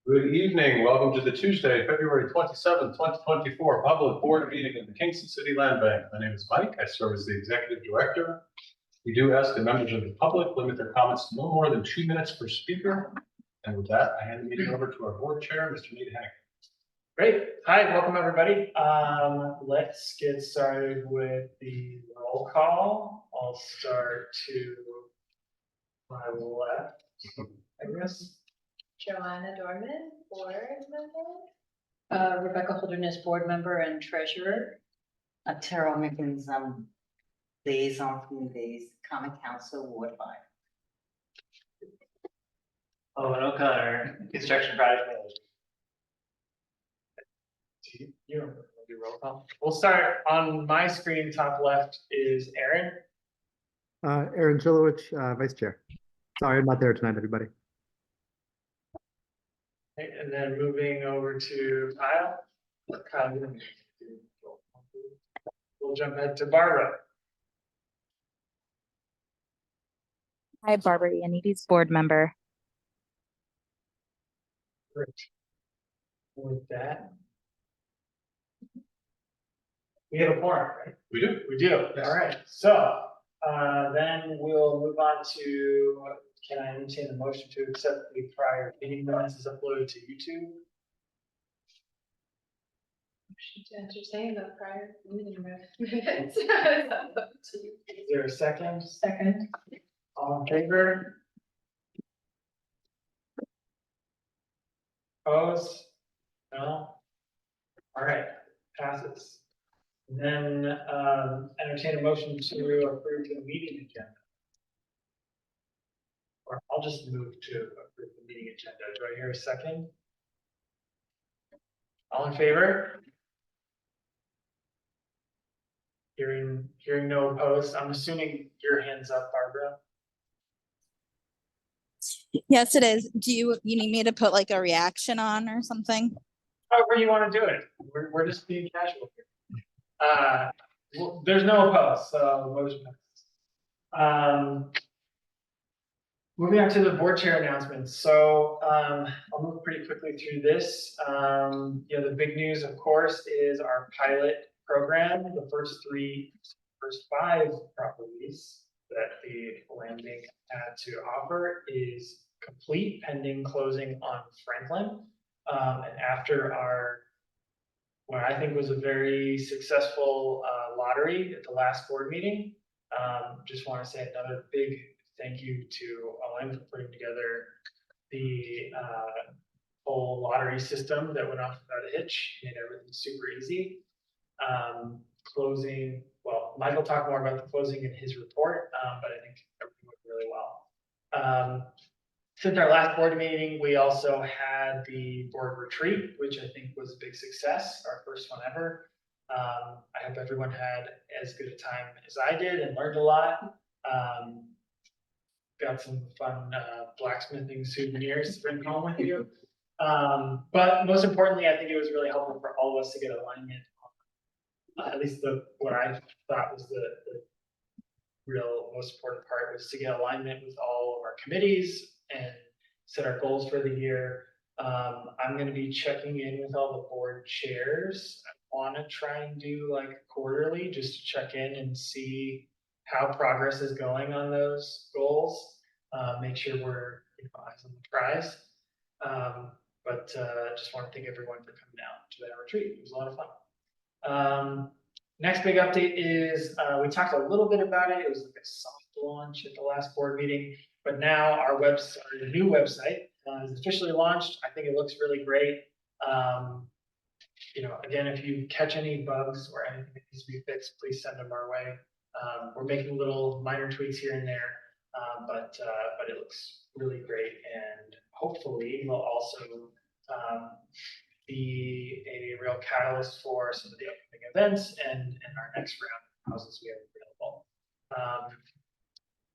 Good evening. Welcome to the Tuesday, February 27th, 2024 public board meeting in the Kingston City Land Bank. My name is Mike. I serve as the executive director. We do ask that members of the public limit their comments to no more than 2 minutes per speaker. And with that, I hand the meeting over to our board chair, Mr. Nate Hank. Great. Hi, welcome everybody. Let's get started with the roll call. I'll start to my left, I guess. Joanna Dorman, board member. Rebecca Holderness, board member and treasurer. Terrell Mickens, liaison from the Common Council, Ward 5. Owen O'Connor, construction project manager. You don't do roll call. We'll start on my screen. Top left is Aaron. Aaron Chilowich, vice chair. Sorry, I'm not there tonight, everybody. Okay, and then moving over to Kyle. Kyle, you don't we'll jump ahead to Barbara. Hi, Barbara Ianides, board member. Great. With that, we have a forum, right? We do. We do. Yes. All right. So then we'll move on to, can I entertain the motion to accept the prior meeting minutes as uploaded to YouTube? To entertain the prior meeting minutes. Is there a second? Second. All in favor? Opposed? No? All right, passes. And then entertain a motion to approve the meeting agenda. Or I'll just move to approve the meeting agenda. Do I hear a second? All in favor? Hearing no opposed. I'm assuming your hand's up, Barbara. Yes, it is. Do you need me to put like a reaction on or something? However you want to do it. We're just being casual here. Well, there's no opposed, so motion passes. Moving on to the board chair announcements. So I'll move pretty quickly through this. The big news, of course, is our pilot program. The first five properties that the land bank had to offer is complete, pending closing on Franklin. And after what I think was a very successful lottery at the last board meeting, just want to say another big thank you to Owen for putting together the whole lottery system that went off without a hitch, made everything super easy. Closing, well, Mike will talk more about the closing in his report, but I think everything went really well. Since our last board meeting, we also had the board retreat, which I think was a big success, our first one ever. I hope everyone had as good a time as I did and learned a lot. Got some fun blacksmithing souvenirs to bring home with you. But most importantly, I think it was really helpful for all of us to get alignment on, at least what I thought was the real most important part was to get alignment with all of our committees and set our goals for the year. I'm going to be checking in with all the board chairs. I want to try and do like quarterly just to check in and see how progress is going on those goals. Make sure we're eyes on the prize. But just want to thank everyone for coming out to that retreat. It was a lot of fun. Next big update is we talked a little bit about it. It was like a soft launch at the last board meeting, but now our new website is officially launched. I think it looks really great. Again, if you catch any bugs or anything that needs to be fixed, please send them our way. We're making little minor tweaks here and there, but it looks really great, and hopefully will also be a real catalyst for some of the upcoming events and our next round of houses we have available.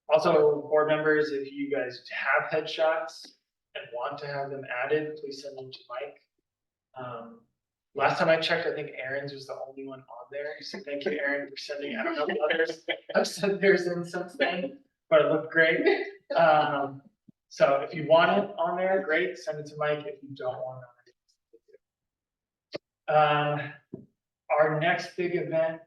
Also, board members, if you guys have headshots and want to have them added, please send them to Mike. Last time I checked, I think Aaron's was the only one on there. So thank you, Aaron, for sending. I don't know if others have sent theirs in since then, but it looked great. So if you want it on there, great, send it to Mike. If you don't want it. Our next big event.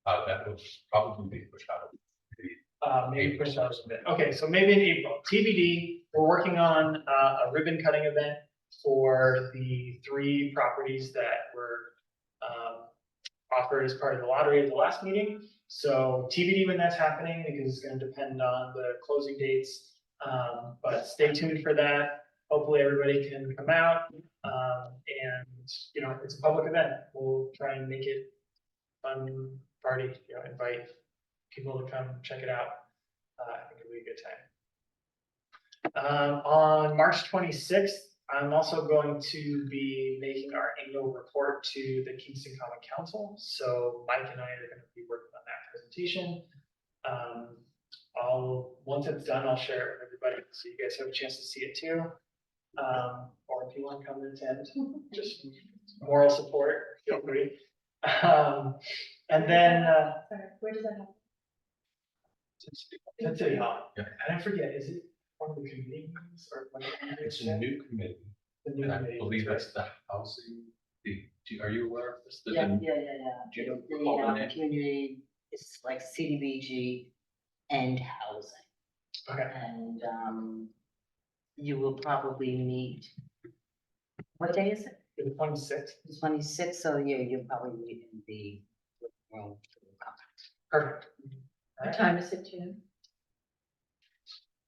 That will probably be pushed out. Maybe push out a bit. Okay, so maybe in April, TBD, we're working on a ribbon cutting event for the 3 properties that were offered as part of the lottery at the last meeting. So TBD when that's happening, because it's gonna depend on the closing dates. But stay tuned for that. Hopefully everybody can come out. And, you know, it's a public event. We'll try and make it fun party, you know, invite people to come check it out. I think it'll be a good time. On March 26th, I'm also going to be making our annual report to the Kingston Common Council. So Mike and I are going to be working on that presentation. Once it's done, I'll share it with everybody so you guys have a chance to see it too. Or if you want to come and attend, just moral support, feel free. And then Sorry, where does that happen? that's it, y'all. Yeah. And I forget, is it one of the committee meetings or? one of the It's a meetings? new committee, The new and I committee, believe that's that's the housing, are you aware of this? The- Yeah. Do you know The recall the name? community, it's like CDBG and housing. right. Okay, And you will probably meet, what day is it? the 26th, 26th, so yeah, you'll probably meet in the room. perfect. All What right. time is it, June?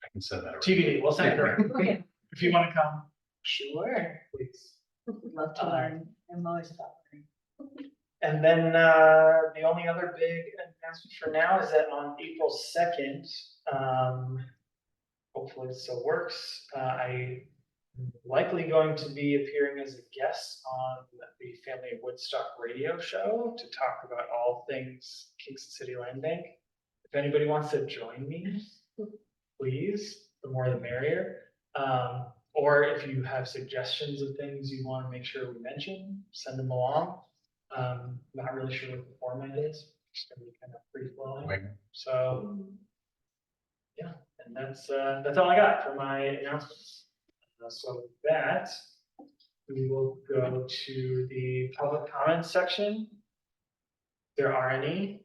I can send that. around. TBD, we'll send it around. Okay. If you want to come, Sure. please. Love to learn. I'm always about learning. And then the only other big announcement for now is that on April 2nd, hopefully it still works, I'm likely going to be appearing as a guest on the Family of Woodstock radio show to talk about all things Kingston City Land Bank. If anybody wants to join me, please, the more the merrier. Or if you have suggestions of things you want to make sure we mention, send them along. Not really sure what the format is, just gonna be kind of free flowing. Wait, So, yeah, and that's all I got for my announcements. So with that, we will go to the public comment section. If there are any.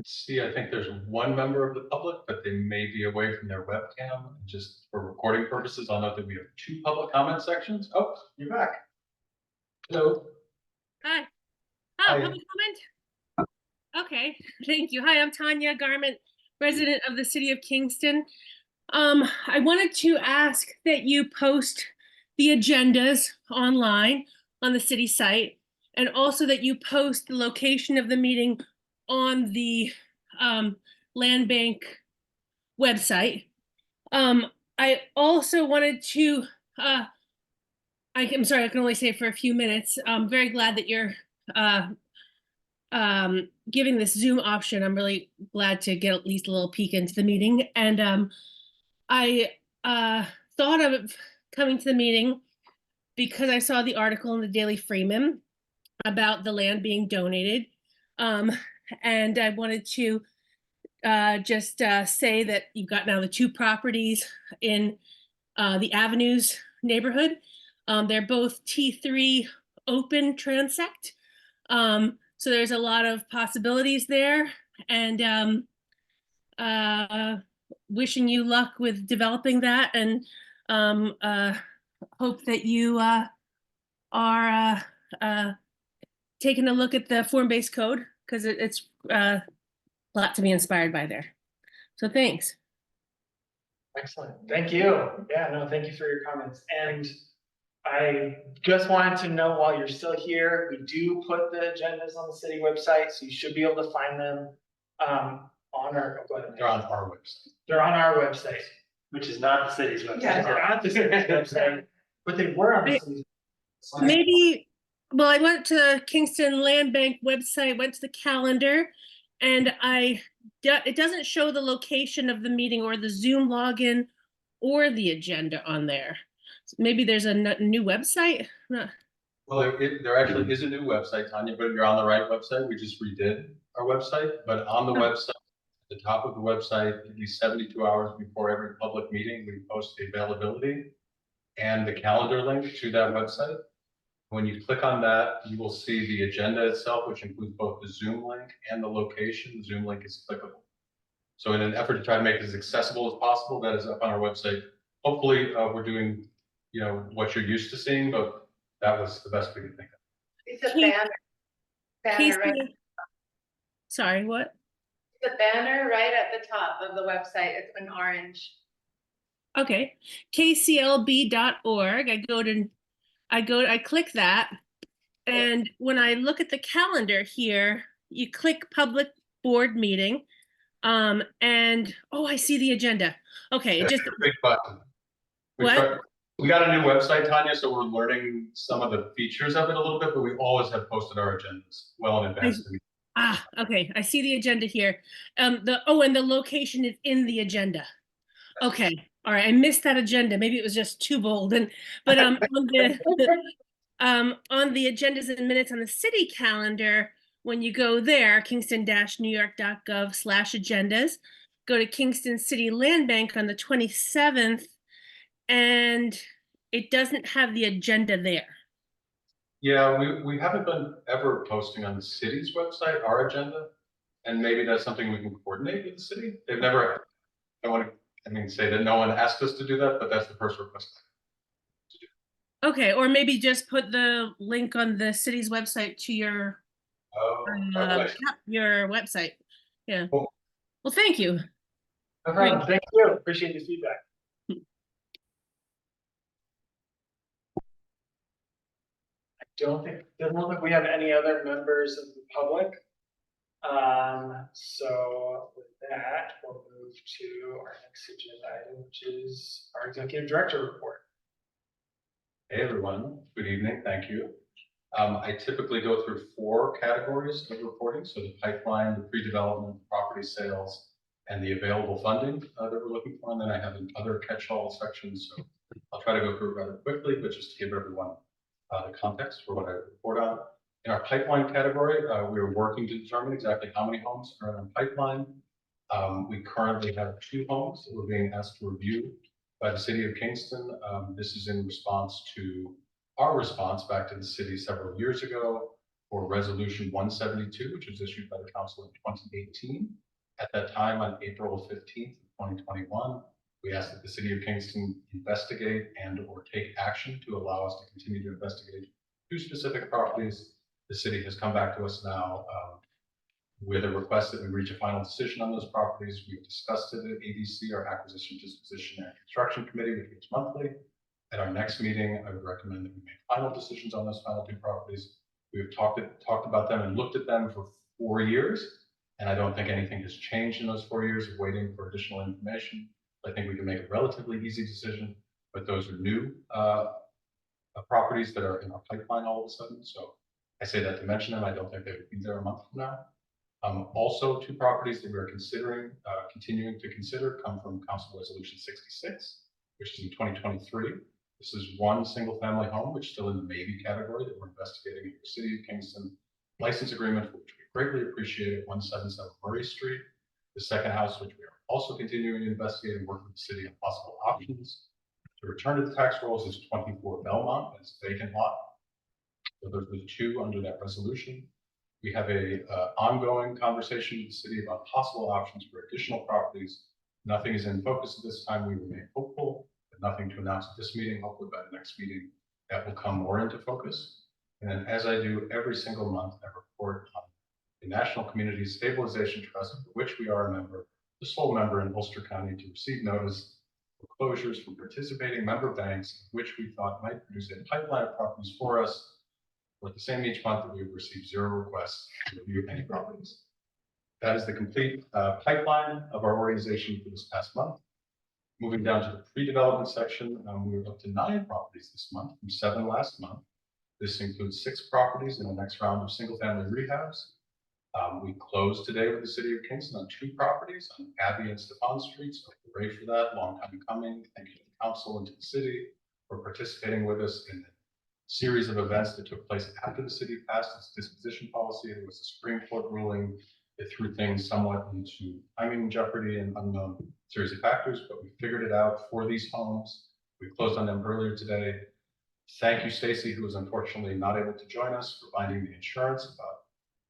See, I think there's one member of the public, but they may be away from their webcam. Just for recording purposes, I'll note that we have 2 public comment sections. Oh, you're back. Hello. Hi. Hi. Oh, public comment? Okay, thank you. Hi, I'm Tanya Garment, resident of the city of Kingston. I wanted to ask that you post the agendas online on the city site, and also that you post the location of the meeting on the land bank website. I also wanted to, I'm sorry, I can only say for a few minutes. I'm very glad that you're giving this Zoom option. I'm really glad to get at least a little peek into the meeting. And I thought of coming to the meeting because I saw the article in the Daily Freeman about the land being donated. And I wanted to just say that you've got now the 2 properties in the Avenues neighborhood. They're both T3 open transect. So there's a lot of possibilities there, and wishing you luck with developing that, and hope that you are taking a look at the form-based code, because it's a lot to be inspired by there. So thanks. Excellent, thank you. Yeah, no, thank you for your comments. And I just wanted to know, while you're still here, we do put the agendas on the city website, so you should be able to find them on our, go ahead. They're on our website. They're on our website. Which is not the city's website. Yeah, they're on the city's website, but they were on the city's. Maybe, well, I went to Kingston Land Bank website, went to the calendar, and it doesn't show the location of the meeting or the Zoom login or the agenda on there. So maybe there's a new website? Well, there actually is a new website, Tanya, but you're on the right website. We just redid our website, but on the website, at the top of the website, at least 72 hours before every public meeting, we post the availability and the calendar link to that website. When you click on that, you will see the agenda itself, which includes both the Zoom link and the location. The Zoom link is clickable. So in an effort to try to make it as accessible as possible, that is up on our website. Hopefully, we're doing, what you're used to seeing, but that was the best we could think of. It's a Casey- banner, right? Casey- Sorry, what? The banner right at the top of the website. It's in orange. Okay, kclb.org. I click that. And when I look at the calendar here, you click public board meeting. And, oh, I see the agenda. Okay, it That's just, a big button. What? We got a new website, Tanya, so we're learning some of the features of it a little bit, but we always have posted our agendas well in advance. of the meeting. okay, I see the agenda here. And the location is in the agenda. Okay, all right, I missed that agenda. Maybe it was just too bold but on the agendas and minutes on the city calendar, when you go there, kingston-newyork.gov/agendas, go to Kingston City Land Bank on the 27th, and it doesn't have the agenda there. Yeah, we haven't been ever posting on the city's website, our agenda, and maybe that's something we can coordinate with the city. They've never, say that no one asked us to do that, but that's the first request. Okay, or maybe just put the link on the city's website to your Okay. your website. Yeah. Cool. Well, thank you. No problem. Thank you. Appreciate the feedback. Doesn't look like we have any other members of the public. So with that, we'll move to our next agenda item, which is our executive director report. Hey, everyone. Good evening. Thank you. I typically go through 4 categories of reporting. So the pipeline, the pre-development, property sales, and the available funding that we're looking for. And then I have other catch-all sections. So I'll try to go through it rather quickly, but just to give everyone the context for what I report on. In our pipeline category, we are working to determine exactly how many homes are in our pipeline. We currently have 2 homes that we're being asked to review by the city of Kingston. This is in response to our response back to the city several years ago for Resolution 172, which was issued by the council in 2018. At that time, on April 15th, 2021, we asked that the city of Kingston investigate and/or take action to allow us to continue to investigate 2 specific properties. The city has come back to us now with a request that we reach a final decision on those properties. We've discussed it at ADC, our Acquisition, Disposition, and Construction Committee, which meets monthly. At our next meeting, I would recommend that we make final decisions on those final 2 properties. We've talked about them and looked at them for 4 years, and I don't think anything has changed in those 4 years of waiting for additional information. I think we can make a relatively easy decision, but those are new properties that are in our pipeline all of a sudden. So I say that to mention them. I don't think they would be there a month from now. Also, 2 properties that we are considering, continuing to consider, come from Council Resolution 66, which is in 2023. This is 1 single-family home, which is still in the maybe category that we're investigating for City of Kingston license agreement, which we greatly appreciate at 177 Murray Street. The second house, which we are also continuing to investigate and work with the city on possible options to return to the tax rolls, is 24 Belmont. It's a vacant lot. So those are the 2 under that resolution. We have a ongoing conversation with the city about possible options for additional properties. Nothing is in focus at this time. We remain hopeful, but nothing to announce at this meeting. Hopefully by the next meeting, that will come more into focus. And then, as I do every single month, I report on the National Community Stabilization Trust, for which we are a member, the sole member in Ulster County to receive notice of closures from participating member banks, which we thought might produce a pipeline of properties for us. With the same each month that we have received 0 requests to review any properties. That is the complete pipeline of our organization for this past month. Moving down to the pre-development section, we were up to 9 properties this month from 7 last month. This includes 6 properties in the next round of single-family rehabs. We closed today with the city of Kingston on 2 properties on Abbey and Stefan Streets. So hooray for that, long time coming. Thank you to the council and to the city for participating with us in the series of events that took place after the city passed its disposition policy. There was a Supreme Court ruling It threw things somewhat into timing jeopardy and unknown series of factors, but we figured it out for these homes. We closed on them earlier today. Thank you, Stacy, who was unfortunately not able to join us, for finding the insurance about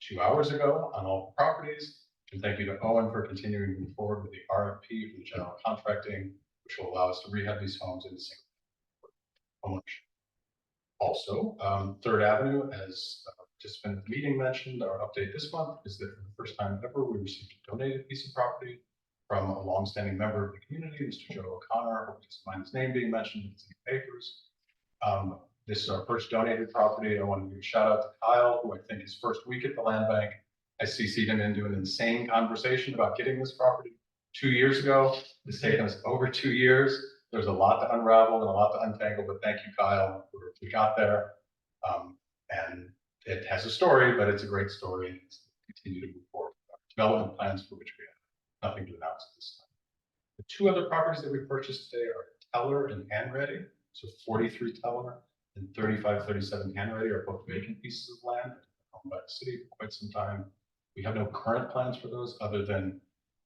2 hours ago on all properties. And thank you to Owen for continuing to move forward with the RFP for the general contracting, which will allow us to rehab these homes into single ownership. Also, Third Avenue, as a participant at the meeting mentioned, our update this month is that for the first time ever, we received a donated piece of property from a longstanding member of the community, Mr. Joe O'Connor. Hope he doesn't mind his name being mentioned in the papers. This is our first donated property. I want to give a shout out to Kyle, who I think his first week at the land bank, I CC'd him into an insane conversation about getting this property 2 years ago. It's taken us over 2 years. There's a lot to unravel and a lot to untangle, but thank you, Kyle. We got there. And it has a story, but it's a great story. And it's continue to move forward with our development plans, for which we have nothing to announce at this time. The 2 other properties that we purchased today are Teller and Hanready. So 43 Teller and 3537 Hanready are both vacant pieces of land owned by the city for quite some time. We have no current plans for those other than,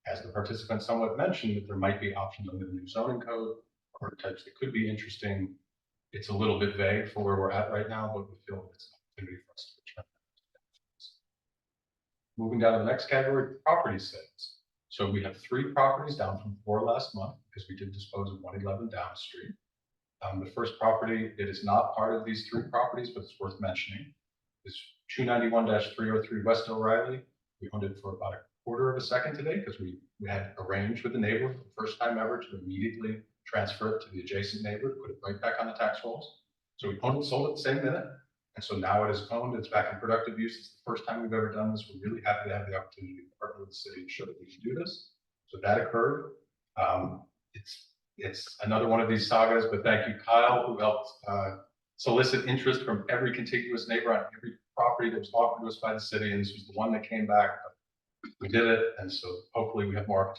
as the participant somewhat mentioned, that there might be options under the new zoning code or types that could be interesting. It's a little bit vague for where we're at right now, but we feel it's an opportunity for us to return. Moving down to the next category, property sales. So we have 3 properties, down from 4 last month, because we did dispose of 111 Down Street. The first property, it is not part of these 3 properties, but it's worth mentioning, is 291-303 West O'Reilly. We owned it for about a quarter of a second today because we had arranged with the neighbor for the first time ever to immediately transfer it to the adjacent neighbor, put it right back on the tax rolls. So we owned it, sold it the same minute. And so now it is owned, it's back in productive use. It's the first time we've ever done this. We're really happy to have the opportunity to partner with the city and show that we can do this. So that occurred. It's another one of these sagas, but thank you, Kyle, who helped solicit interest from every contiguous neighbor on every property that was offered to us by the city. And this was the one that came back. We did it. And so hopefully we have more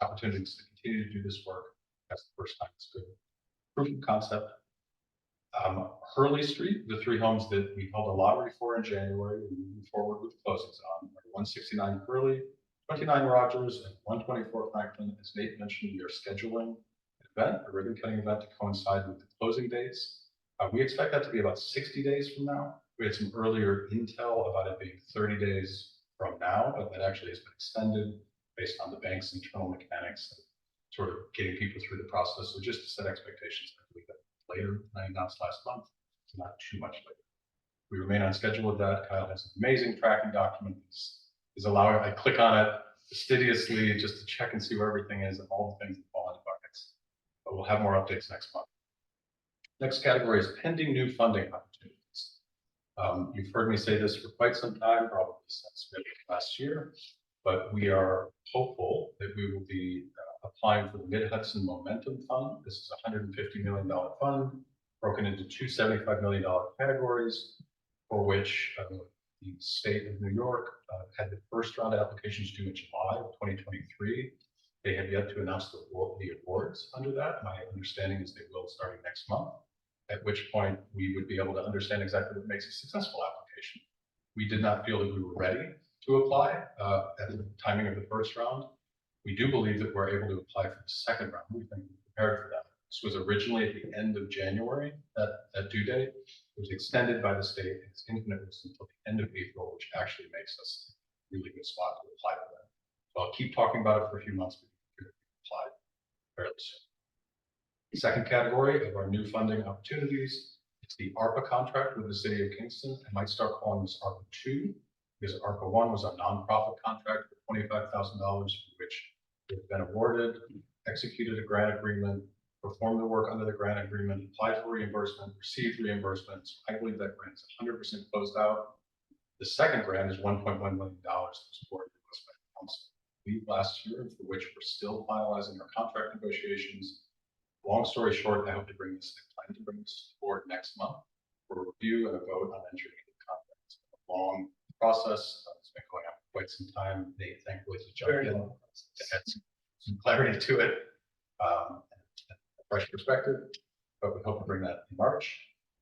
opportunities to continue to do this work. That's the first time it's good. Proof of concept. Hurley Street, the 3 homes that we held a lottery for in January, we're moving forward with closings on are 169 Hurley, 29 Rogers, and 124 Franklin. As Nate mentioned, we are scheduling an event, a ribbon cutting event, to coincide with the closing dates. We expect that to be about 60 days from now. We had some earlier intel about it being 30 days from now, but that actually has been extended based on the bank's internal mechanics and sort of getting people through the process. So just to set expectations, I believe that later than I announced last month, so not too much later. We remain on schedule with that. Kyle has an amazing tracking document. Is allowing, I click on it fastidiously just to check and see where everything is and all the things that fall into buckets. But we'll have more updates next month. Next category is pending new funding opportunities. You've heard me say this for quite some time, probably since maybe last year, but we are hopeful that we will be applying for the Mid-Hudson Momentum Fund. This is a $150 million fund broken into 2 $75 million categories, for which the state of New York had the first round of applications due in July of 2023. They have yet to announce the awards under that. My understanding is they will starting next month, at which point we would be able to understand exactly what makes a successful application. We did not feel that we were ready to apply at the timing of the first round. We do believe that we're able to apply for the second round. We think we're prepared for that. This was originally at the end of January, that due date. It was extended by the state. It's infinite until the end of April, which actually makes us a really good spot to apply for that. So I'll keep talking about it for a few months, but we can apply fairly soon. The second category of our new funding opportunities, it's the ARPA contract with the city of Kingston. I might start calling this ARPA 2, because ARPA 1 was a nonprofit contract for $25,000, for which we've been awarded, executed a grant agreement, performed the work under the grant agreement, applied for reimbursement, received reimbursement. So I believe that grant is 100% closed out. The second grant is $1.1 million supported by the council last year, for which we're still finalizing our contract negotiations. Long story short, I hope to bring this, I plan to bring this forward next month for a review and a vote on entering into the contract. It's been a long process. It's been going on for quite some time. They thankfully to jump in to add some clarity to it, and a fresh perspective, but we hope to bring that in March.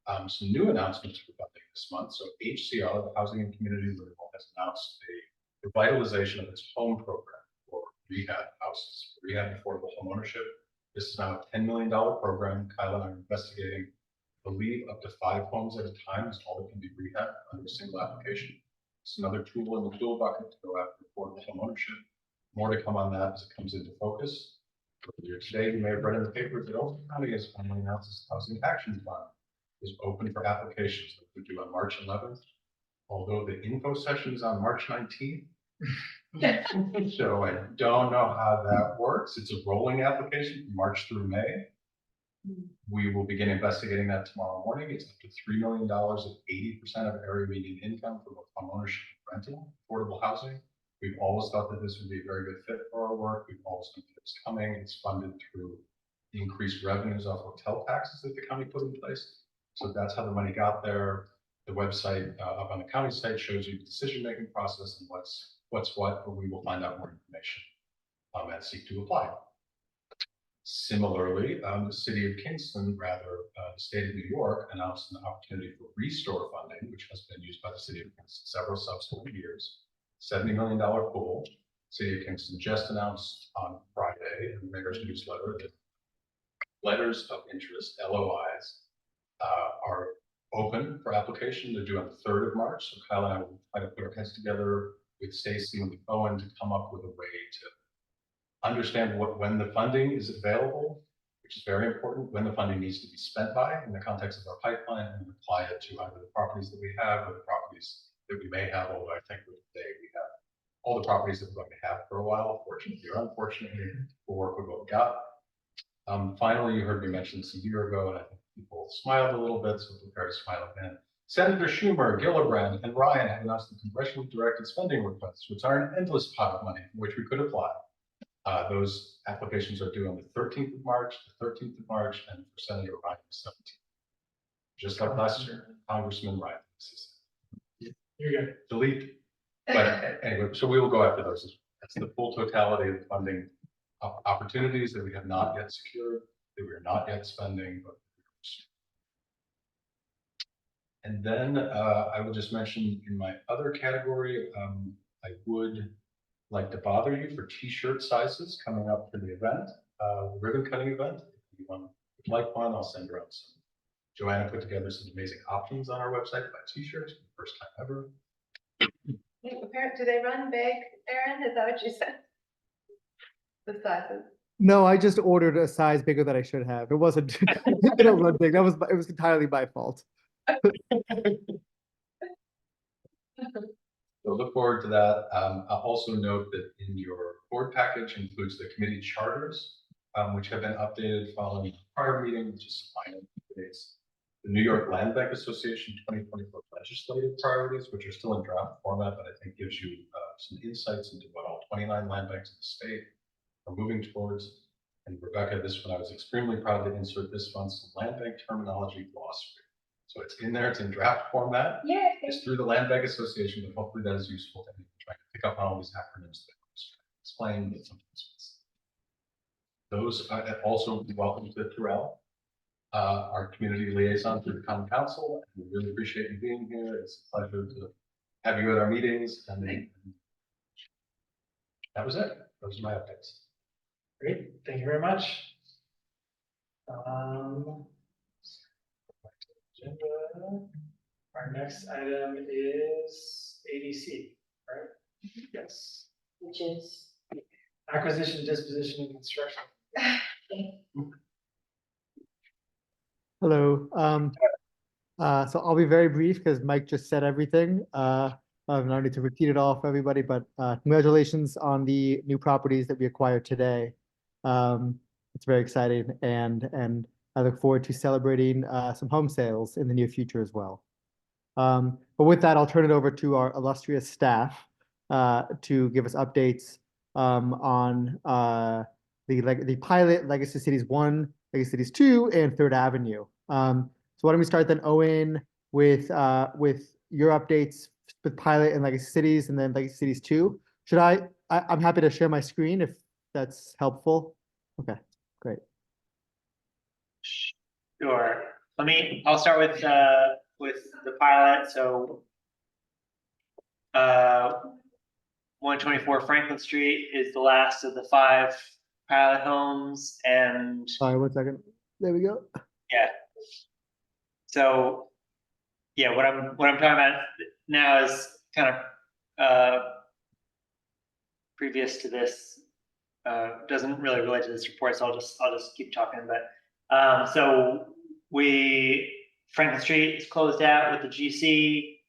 Some new announcements for funding this month. So HCR, the Housing and Community Renewal, has announced a revitalization of its home program for rehab houses, rehab affordable homeownership. This is now a $10 million program. Kyle and I are investigating, I believe, up to 5 homes at a time is all that can be rehabbed under a single application. It's another tool in the tool bucket to go after affordable homeownership. More to come on that as it comes into focus. Earlier today, you may have read in the paper that Oakland County has finally announced its Housing Action Plan is open for applications that we do on March 11th. Although the info session is on March 19th. So I don't know how that works. It's a rolling application from March through May. We will begin investigating that tomorrow morning. It's up to $3 million at 80% of area median income for both homeownership and rental, affordable housing. We've always thought that this would be a very good fit for our work. We've always known that it's coming. It's funded through increased revenues off hotel taxes that the county put in place. So that's how the money got there. The website up on the county site shows you the decision-making process and what's what, but we will find out more information and seek to apply. Similarly, the city of Kingston, the state of New York, announced an opportunity for restore funding, which has been used by the city of Kingston several subsequent years. $70 million pool. City of Kingston just announced on Friday in the mayor's newsletter that letters of interest, LOIs, are open for application. They're due on the 3rd of March. So Kyle and I will try to put our heads together with Stacy and with Owen to come up with a way to understand when the funding is available, which is very important, when the funding needs to be spent by in the context of our pipeline, and apply it to either the properties that we have or the properties that we may have, although I think today we have all the properties that we're going to have for a while, fortunately or unfortunately, we'll work with what we got. Finally, you heard me mention this a year ago, and I think people smiled a little bit, so prepare to smile again. Senator Schumer, Gillibrand, and Ryan have announced the congressionally directed spending requests, which are an endless pot of money from which we could apply. Those applications are due on the 13th of March, the 13th of March, and for Senator Ryan, the 17th. Just like last year, Congressman Ryan. You're good. Delete. But anyway, so we will go after those. That's the full totality of funding opportunities that we have not yet secured, that we are not yet spending. And then I will just mention in my other category, I would like to bother you for t-shirt sizes coming up for the event, ribbon cutting event. If you would like one, I'll send around some. Joanna put together some amazing options on our website to buy t-shirts for the first time ever. Do they run big, Erin? Is that what you said? The sizes? No, I just ordered a size bigger than I should have. It wasn't, I don't run big. It was entirely my fault. So look forward to that. I'll also note that in your board package includes the committee charters, which have been updated following the prior meeting, which is final updates. The New York Land Bank Association 2024 legislative priorities, which are still in draft format, but I think gives you some insights into what all 29 land banks in the state are moving towards. And Rebecca, this one, I was extremely proud to insert this one, some land bank terminology glossary. So it's in there, it's in draft format. Yeah. It's through the Land Bank Association, but hopefully that is useful to anyone trying to pick up on all these acronyms that I was trying to explain. But sometimes those are also welcome to Terrell, our community liaison through the Common Council. We really appreciate you being here. It's a pleasure to have you at our meetings. And that was it. Those are my updates. Great, thank you very much. Our next item is ADC, right? Yes. Which is, Acquisition, disposition, and construction. Hello. So I'll be very brief because Mike just said everything. I don't need to repeat it all for everybody, but congratulations on the new properties that we acquired today. It's very exciting, and I look forward to celebrating some home sales in the near future as well. But with that, I'll turn it over to our illustrious staff to give us updates on the pilot Legacy Cities 1, Legacy Cities 2, and 3rd Avenue. So why don't we start then, Owen, with your updates with pilot and Legacy Cities, and then Legacy Cities 2. I'm happy to share my screen if that's helpful. Okay, great. Sure. I'll start with the pilot. So 124 Franklin Street is the last of the 5 pilot homes, and Sorry, 1 second. There we go. yeah. So, yeah, what I'm talking about now is kind of previous to this, doesn't really relate to this report, so I'll just keep talking. But so Franklin Street is closed out with the GC.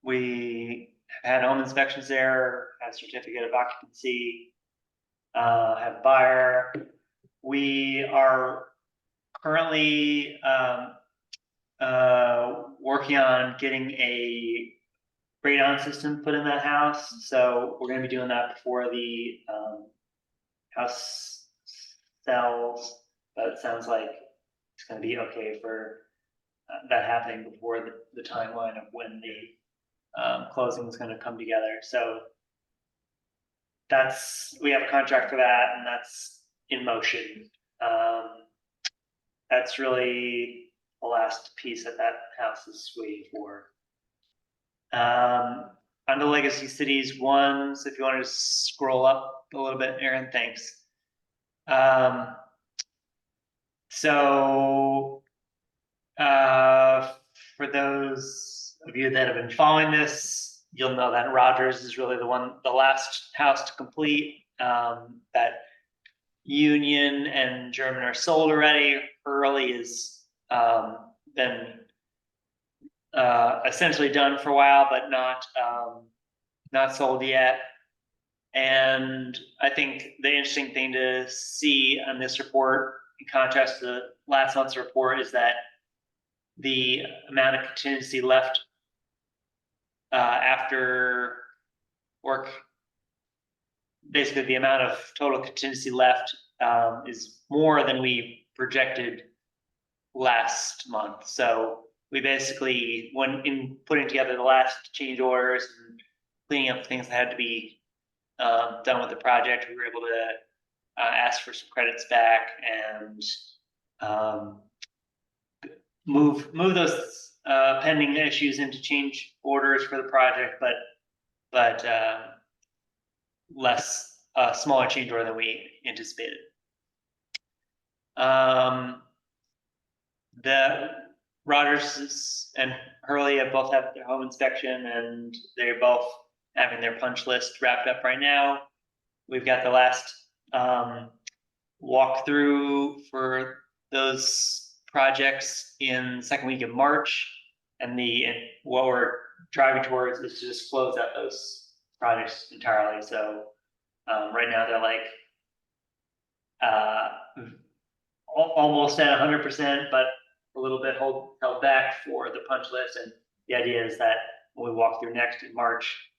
We had home inspections there, had certificate of occupancy, have buyer. We are currently working on getting a radon system put in that house. So we're going to be doing that before the house sells, but it sounds like it's going to be okay for that happening before the timeline of when the closing is going to come together. So we have a contract for that, and that's in motion. That's really the last piece that house is waiting for. On the Legacy Cities ones, if you want to scroll up a little bit, Aaron, thanks. So for those of you that have been following this, you'll know that Rogers is really the last house to complete. That Union and German are sold already. Early is been essentially done for a while, but not sold yet. And I think the interesting thing to see on this report, in contrast to last month's report, is that the amount of contingency left after work, basically the amount of total contingency left is more than we projected last month. So we basically, when in putting together the last change orders and cleaning up things that had to be done with the project, we were able to ask for some credits back and move those pending issues into change orders for the project, but less smaller change order than we anticipated. The Rogers and Hurley have both had their home inspection, and they're both having their punch list wrapped up right now. We've got the last walkthrough for those projects in the second week of March, and what we're driving towards is to just close out those projects entirely. So right now they're like almost at 100%, but a little bit held back for the punch list. And the idea is that when we walk through next in March,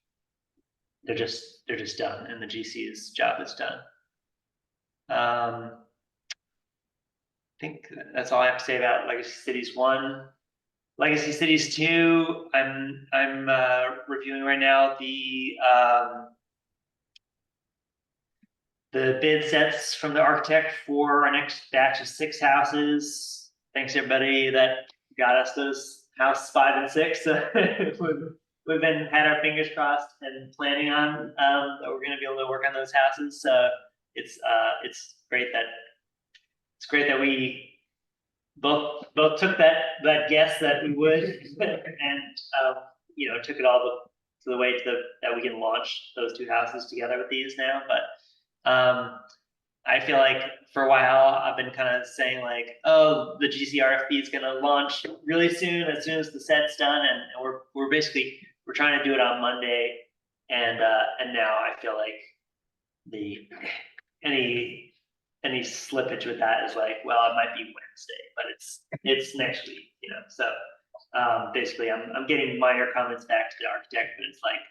they're just done, and the GC's job is done. I think that's all I have to say about Legacy Cities 1. Legacy Cities 2, I'm reviewing right now the bid sets from the architect for our next batch of 6 houses. Thanks everybody that got us those house 5 and 6. We've had our fingers crossed and planning on that we're going to be able to work on those houses. It's great that we both took that guess that we would and took it all to the way that we can launch those 2 houses together with these now. But I feel like for a while I've been kind of saying like, oh, the GC RFP is going to launch really soon, as soon as the set's done, and we're trying to do it on Monday, and now I feel like any slippage with that is like, well, it might be Wednesday, but it's next week, So basically, I'm getting minor comments back to the architect, but it's like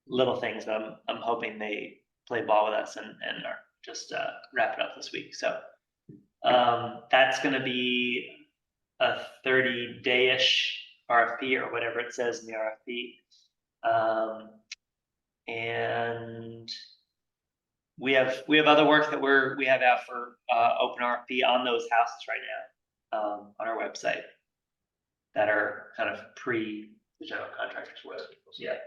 little things that I'm hoping they play ball with us and are just wrap it up this week. So that's going to be a 30-day-ish RFP or whatever it says in the RFP. And we have other work that we have out for open RFP on those houses right now on our website that are kind of pre the general contractor's work. Yeah.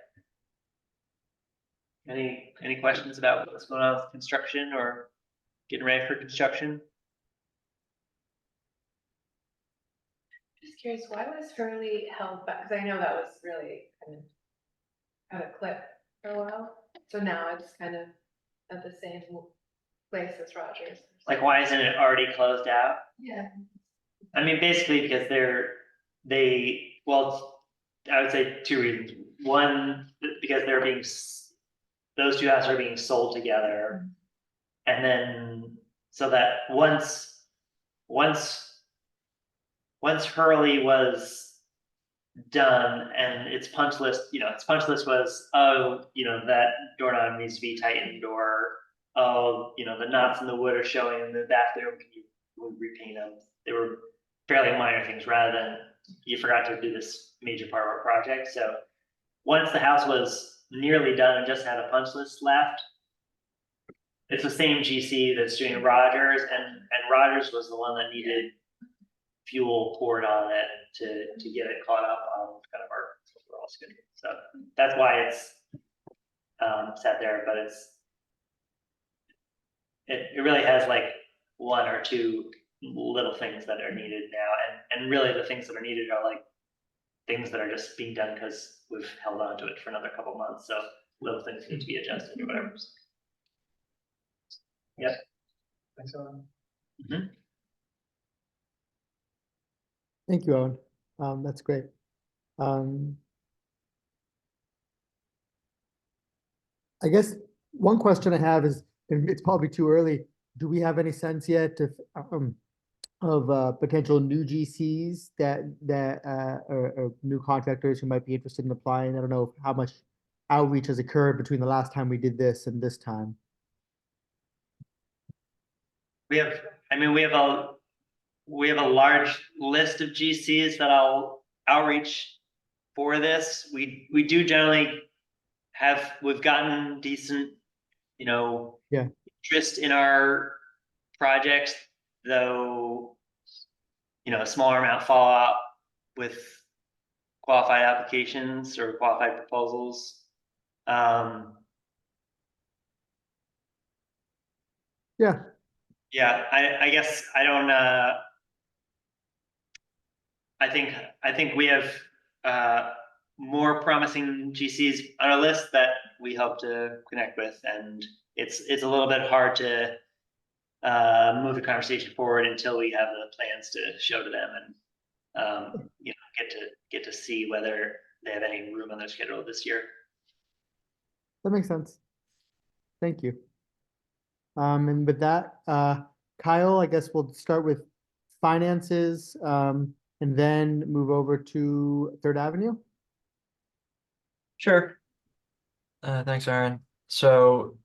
Any questions about what's going on with construction or getting ready for construction? Just curious, why was Hurley held back? Because I know that was really kind of at a clip for a while. So now it's kind of at the same place as Rogers. Like, why isn't it already closed out? Yeah. I mean, basically because well, I would say two reasons. One, because those two houses are being sold together. And then, so that once Hurley was done and its punch list was, oh, that doorknob needs to be tightened, or, oh, the knots in the wood are showing in the bathroom, can you repaint them? They were fairly minor things rather than you forgot to do this major part of our project. So once the house was nearly done and just had a punch list left, it's the same GC that's doing Rogers, and Rogers was the one that needed fuel poured on it to get it caught up on kind of our overall schedule. So that's why it's sat there, but it really has like one or two little things that are needed now, and really the things that are needed are like things that are just being done because we've held on to it for another couple months. So little things need to be adjusted or whatever. Yep. Thanks, Owen. Thank you, Owen. That's great. I guess one question I have is, and it's probably too early, do we have any sense yet of potential new GCs or new contractors who might be interested in applying? I don't know how much outreach has occurred between the last time we did this and this time. We have a large list of GCs that I'll outreach for this. We do generally we've gotten decent, interest in our projects, though, a smaller amount fall out with qualified applications or qualified proposals. Yeah. Yeah, I guess I don't, I think we have more promising GCs on our list that we hope to connect with, and it's a little bit hard to move the conversation forward until we have the plans to show to them and get to see whether they have any room on their schedule this year. That makes sense. Thank you. And with that, Kyle, I guess we'll start with finances, and then move over to Third Avenue. Sure. Thanks, Aaron. So,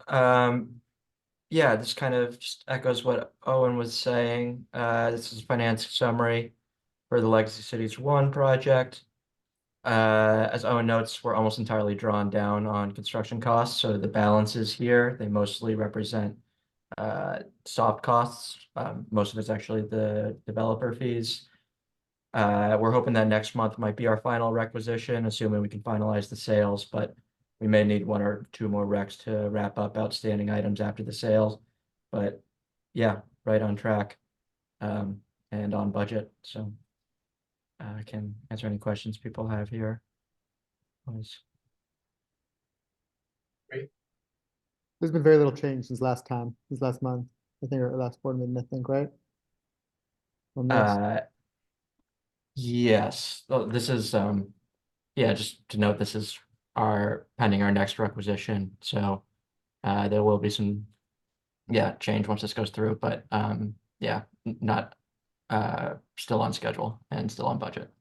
yeah, this kind of just echoes what Owen was saying. This is a finance summary for the Legacy Cities 1 project. As Owen notes, we're almost entirely drawn down on construction costs, so the balances here, they mostly represent soft costs. Most of it's actually the developer fees. We're hoping that next month might be our final requisition, assuming we can finalize the sales, but we may need one or two more recs to wrap up outstanding items after the sales. But yeah, right on track, and on budget. So I can answer any questions people have here. There's been very little change since last month, I think, or last board meeting, I think, right? On this. Yes. Oh, this is yeah, just to note, this is pending our next requisition. So there will be some change once this goes through, but yeah, not still on schedule and still on budget.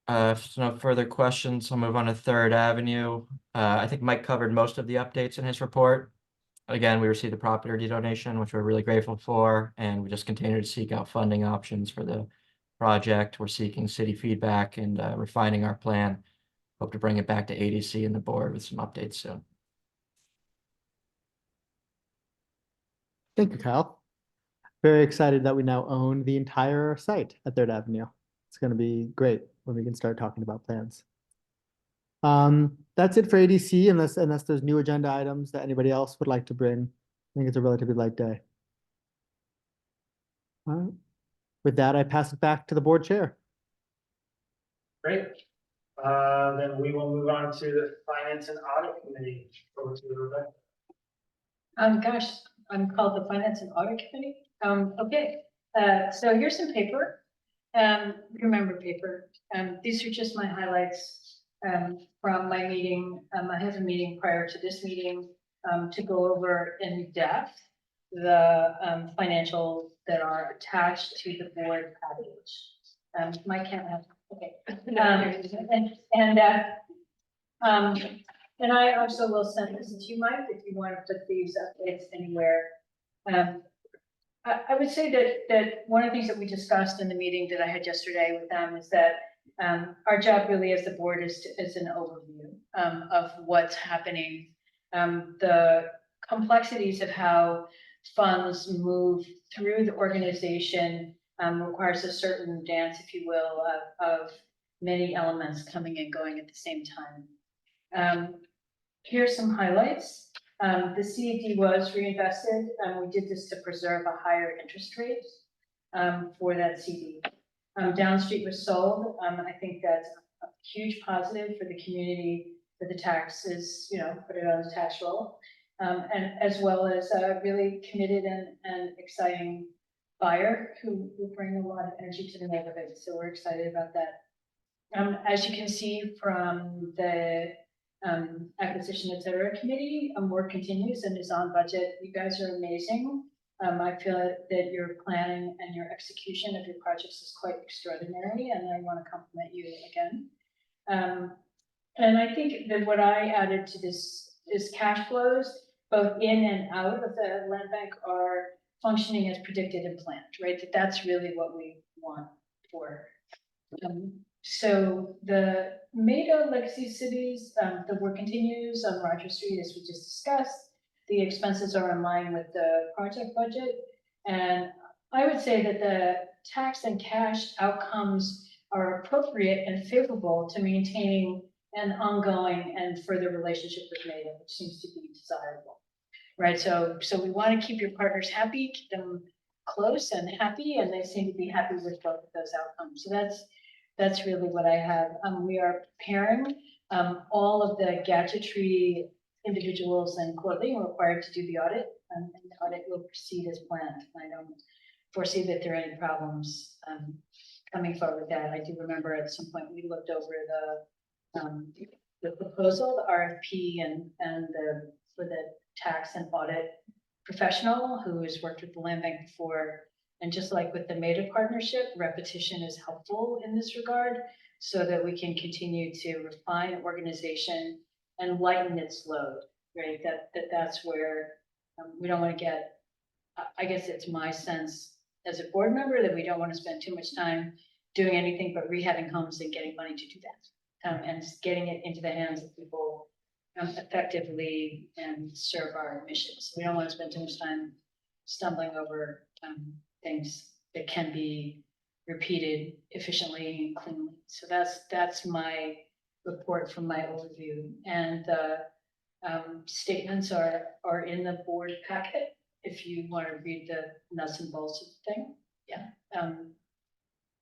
If there's no further questions, I'll move on to Third Avenue. I think Mike covered most of the updates in his report. Again, we received a property donation, which we're really grateful for, and we just continue to seek out funding options for the project. We're seeking city feedback and refining our plan. Hope to bring it back to ADC and the board with some updates soon. Thank you, Kyle. very excited that we now own the entire site at Third Avenue. It's going to be great when we can start talking about plans. That's it for ADC, unless there's new agenda items that anybody else would like to bring. I think it's a relatively light day. All right. With that, I pass it back to the board chair. Great. Then we will move on to the Finance and Audit Committee. Over to Rebecca. Gosh, I'm called the Finance and Audit Committee. Okay, so here's some paper. Remember paper. These are just my highlights from my meeting. I have a meeting prior to this meeting to go over in depth the financials that are attached to the board package. Mike can't have, okay. And I also will send this to you, Mike, if you want to put these updates anywhere. I would say that one of the things that we discussed in the meeting that I had yesterday with them is that our job really as the board is an overview of what's happening. The complexities of how funds move through the organization requires a certain dance, if you will, of many elements coming and going at the same time. Here's some highlights. The CED was reinvested. We did this to preserve a higher interest rate for that CD. Downstreet was sold. I think that's a huge positive for the community, for the taxes, put it on the tax roll. And as well as a really committed and exciting buyer who will bring a lot of energy to the neighborhood. So we're excited about that. As you can see from the acquisition, et cetera, committee, work continues and is on budget. You guys are amazing. I feel that your planning and your execution of your projects is quite extraordinary, and I want to compliment you again. And I think that what I added to this is cash flows, both in and out of the land bank, are functioning as predicted and planned, right? That's really what we want for. So the Meta Legacy Cities, the work continues on Rogers Street, as we just discussed. The expenses are in line with the project budget. And I would say that the tax and cash outcomes are appropriate and favorable to maintaining an ongoing and further relationship with Meta, which seems to be desirable, right? So we want to keep your partners happy, keep them close and happy, and they seem to be happy with both of those outcomes. So that's really what I have. We are preparing all of the gadgetry individuals and clothing required to do the audit, and the audit will proceed as planned. I don't foresee that there are any problems coming forward with that. I do remember at some point we looked over the proposal, the RFP, and for the tax and audit professional who has worked with the land bank before. And just like with the Meta partnership, repetition is helpful in this regard so that we can continue to refine organization and lighten its load, right? That's where we don't want to get, I guess it's my sense as a board member that we don't want to spend too much time doing anything but rehabbing homes and getting money to do that. And getting it into the hands of people effectively and serve our missions. We don't want to spend too much time stumbling over things that can be repeated efficiently and cleanly. So that's my report from my overview. And the statements are in the board packet if you want to read the nuts and bolts of the thing. Yeah.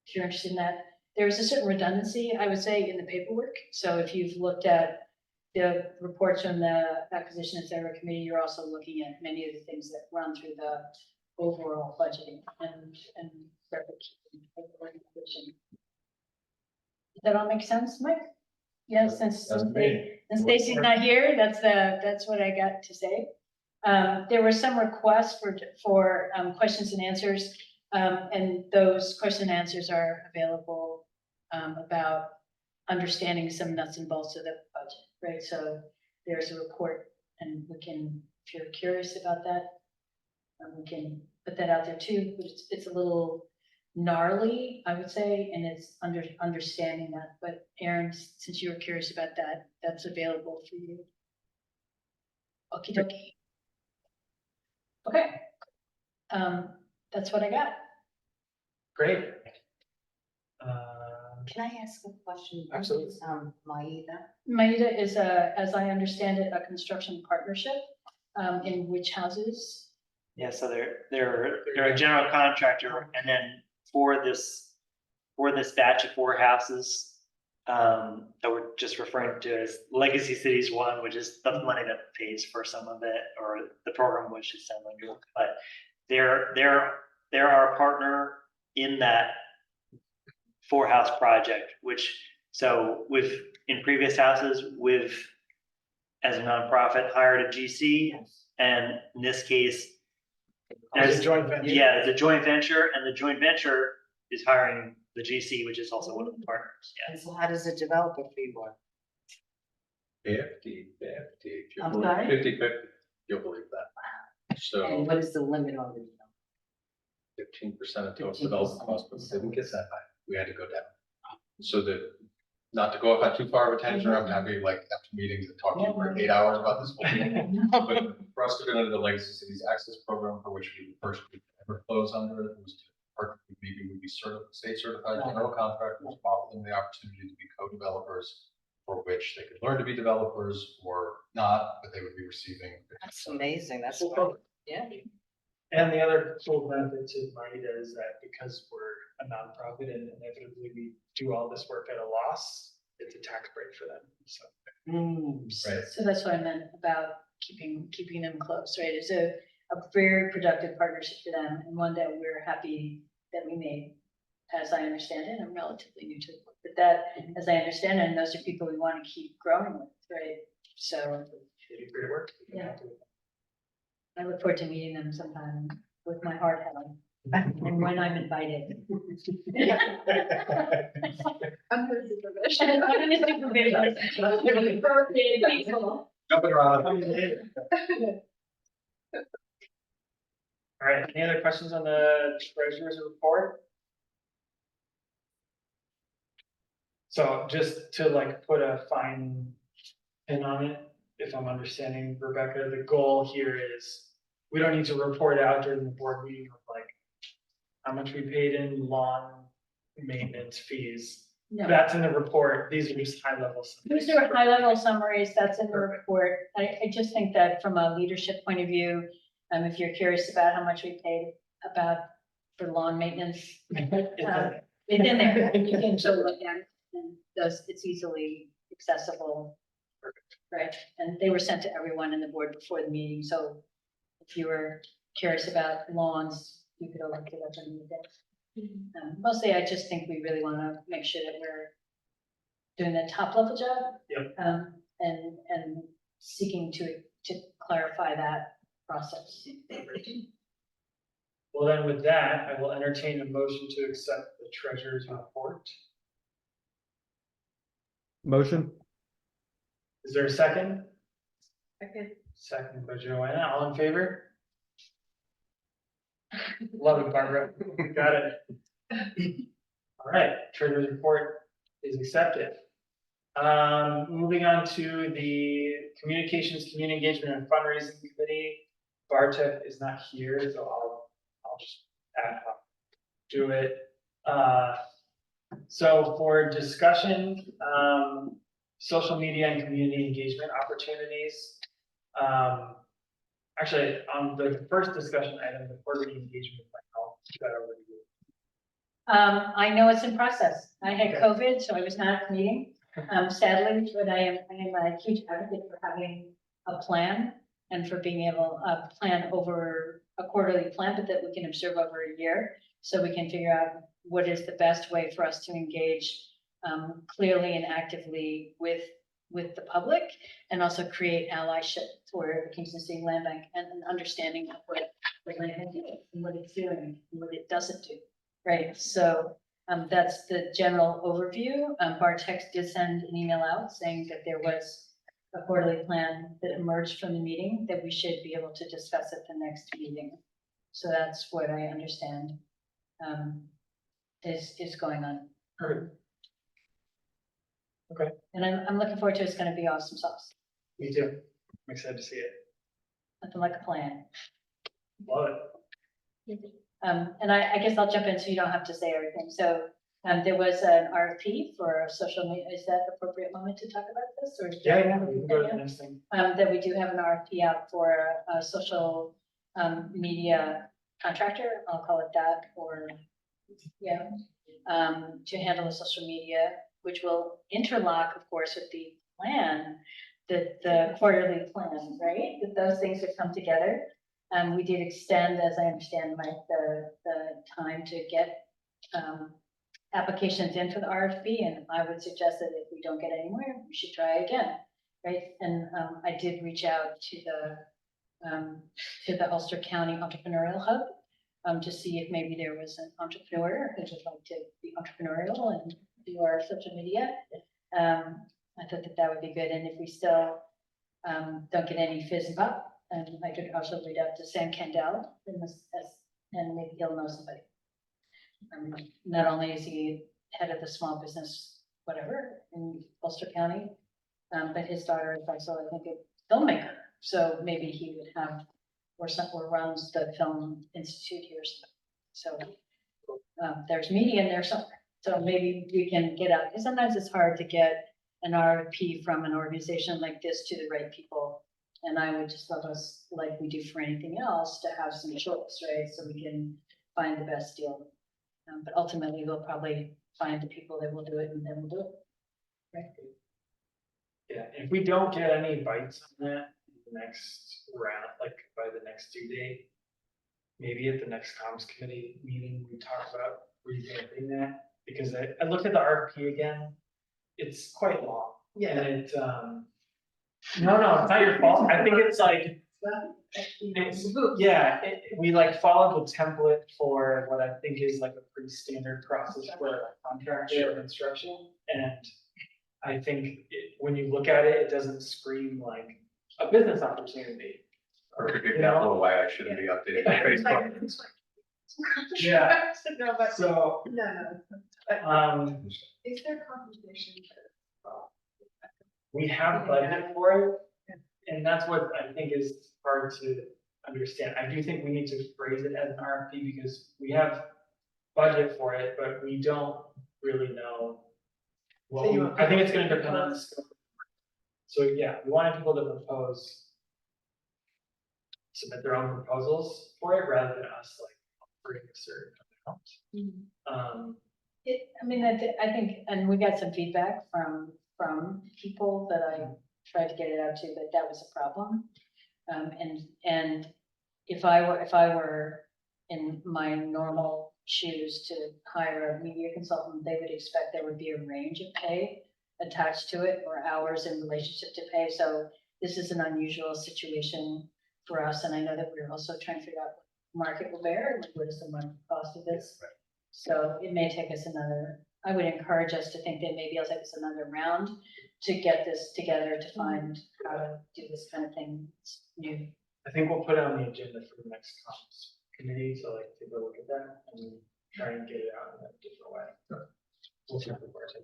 If you're interested in that. There's a certain redundancy, I would say, in the paperwork. So if you've looked at the reports from the acquisition et cetera committee, you're also looking at many of the things that run through the overall budgeting and organization. Does that all make sense, Mike? Yes, since Stacy's not here, that's what I got to say. There were some requests for questions and answers, and those question and answers are available about understanding some nuts and bolts of the budget, right? So there's a report, and we can, if you're curious about that, we can put that out there too. But it's a little gnarly, I would say, and it's understanding that. But Aaron, since you were curious about that, that's available for you. Okie dokie. Okay. that's what I got. Great. Can I ask a question? What Absolutely. is, Maida? Maida is as I understand it, a construction partnership, in which houses? Yeah, so they're a general contractor, and then for this batch of 4 houses, that we're just referring to as Legacy Cities One, which is the money that pays for some of it, or the program which is sound like, but they're our partner in that 4-house project, which, so in previous houses, as a nonprofit, hired a GC, and in this case, It's a joint venture. yeah, it's a joint venture, and the joint venture is hiring the GC, which is also one of the partners, yeah. And so how does the developer fee work? 50, if you I'm believe, sorry? 50, you'll believe that. And So what is the limit on the? 15% of total 15%. development cost, but we didn't get that high. We had to go down. So that, not to go off on too far of a tangent, I'm happy, like, after meetings and talking for 8 hours about this. But for us to get into the Legacy Cities Access Program, for which we first ever close under it, was to partner with maybe would be state certified general contractors, offer them the opportunity to be co-developers, for which they could learn to be developers or not, but they would be receiving. That's amazing. That's, Well, yeah. And the other cool benefit to Maida is that because we're a nonprofit and inevitably we do all this work at a loss, it's a tax break for them, so. Right. So that's what I meant about keeping them close, right? It's a very productive partnership for them, and one that we're happy that we made. As I understand it, I'm relatively new to the board, but that, as I understand it, and those are people we want to keep growing with, right? So They do great work. Yeah. I look forward to meeting them sometime with my heart held, and when I'm invited. Under supervision. I'm in supervision. Birthday, baseball. Jumping around. All right, any other questions on the treasurer's report? So just to like put a fine pin on it, if I'm understanding Rebecca, the goal here is we don't need to report out during the board meeting of like how much we paid in lawn maintenance fees. No. That's in the report. These are just high level. These are high-level summaries, that's in the report. I just think that from a leadership point of view, if you're curious about how much we paid for lawn maintenance, it's in there. You can go look at it, and it's easily accessible. Right, and they were sent to everyone in the board before the meeting, so if you were curious about lawns, you could look it up in the day. Mostly, I just think we really want to make sure that we're doing the top level job. Yep. And seeking to clarify that process. Well, then with that, I will entertain a motion to accept the treasurer's report. Motion? Is there a second? Okay. Second by Joanna, all in favor? Love it, Barbara. Got it. All right, treasurer's report is accepted. Moving on to the Communications, Community Engagement and Fundraising Committee. Bartek is not here, so I'll just ad hoc do it. So for discussion, social media and community engagement opportunities. Actually, on the first discussion item, the quarterly engagement, I'll give that over to you. I know it's in process. I had COVID, so I was not at the meeting, sadly, but I am a huge advocate for having a plan and for being able to plan over a quarterly plan, but that we can observe over a year. So we can figure out what is the best way for us to engage clearly and actively with the public, and also create allyship for the Kingston City Land Bank and an understanding of what the land bank is and what it's doing and what it doesn't do. Right, so that's the general overview. Bartek did send an email out saying that there was a quarterly plan that emerged from the meeting that we should be able to discuss at the next meeting. So that's what I understand is going on. Perfect. Okay, And I'm looking forward to it. It's going to be awesome sauce. me too. I'm excited to see it. Nothing like a plan. Love it. And I guess I'll jump in so you don't have to say everything. So there was an RFP for social media. Is that the appropriate moment to talk about this or? Yeah, we can go to the next thing. That we do have an RFP out for a social media contractor, I'll call it that, or, yeah, to handle the social media, which will interlock, of course, with the plan, the quarterly plan, right? That those things would come together. We did extend, as I understand, Mike, the time to get applications in for the RFP, and I would suggest that if we don't get anywhere, we should try again, right? And I did reach out to the Ulster County Entrepreneurial Hub to see if maybe there was an entrepreneur who would like to be entrepreneurial and do our social media. I thought that would be good, and if we still don't get any fizz up, and I could also reach out to Sam Kendall and maybe he'll know somebody. Not only is he head of the small business, whatever, in Ulster County, but his daughter is also, I think, a filmmaker. So maybe he would have, or runs the Film Institute here. So there's media in there somewhere. So maybe we can get out, because sometimes it's hard to get an RFP from an organization like this to the right people. And I would just love us, like we do for anything else, to have some choice, right? So we can find the best deal. But ultimately, we'll probably find the people that will do it, and then we'll do it. Right? Yeah, if we don't get any bites on that in the next round, like by the next due date, maybe at the next comms committee meeting, we talk about revamping that, because I looked at the RFP again. It's quite long. Yeah. And it, no, it's not your fault. I think it's like, we like followed the template for what I think is like a pretty standard process for a contractor of construction. And I think when you look at it, it doesn't scream like a business opportunity. Or it could be an example of why I shouldn't be updating my Facebook. Yeah. No, but So, no. Is there compensation? we have budget for it, and that's what I think is hard to understand. I do think we need to phrase it as an RFP because we have budget for it, but we don't really know. Well, I think it's gonna depend on the scope. So yeah, we wanted people to submit their own proposals for it rather than us like offering a certain amount. I think, and we got some feedback from people that I tried to get it out to, that was a problem. And if I were in my normal shoes to hire a media consultant, they would expect there would be a range of pay attached to it, or hours in relationship to pay. So this is an unusual situation for us, and I know that we're also trying to figure out what market will bear, like what is the market cost of this. So it may take us I would encourage us to think that maybe it'll take us another round to get this together, to find how to do this kind of thing new. I think we'll put it on the agenda for the next comms committee to like take a look at that and try and get it out in a different way. So we'll see if we're able to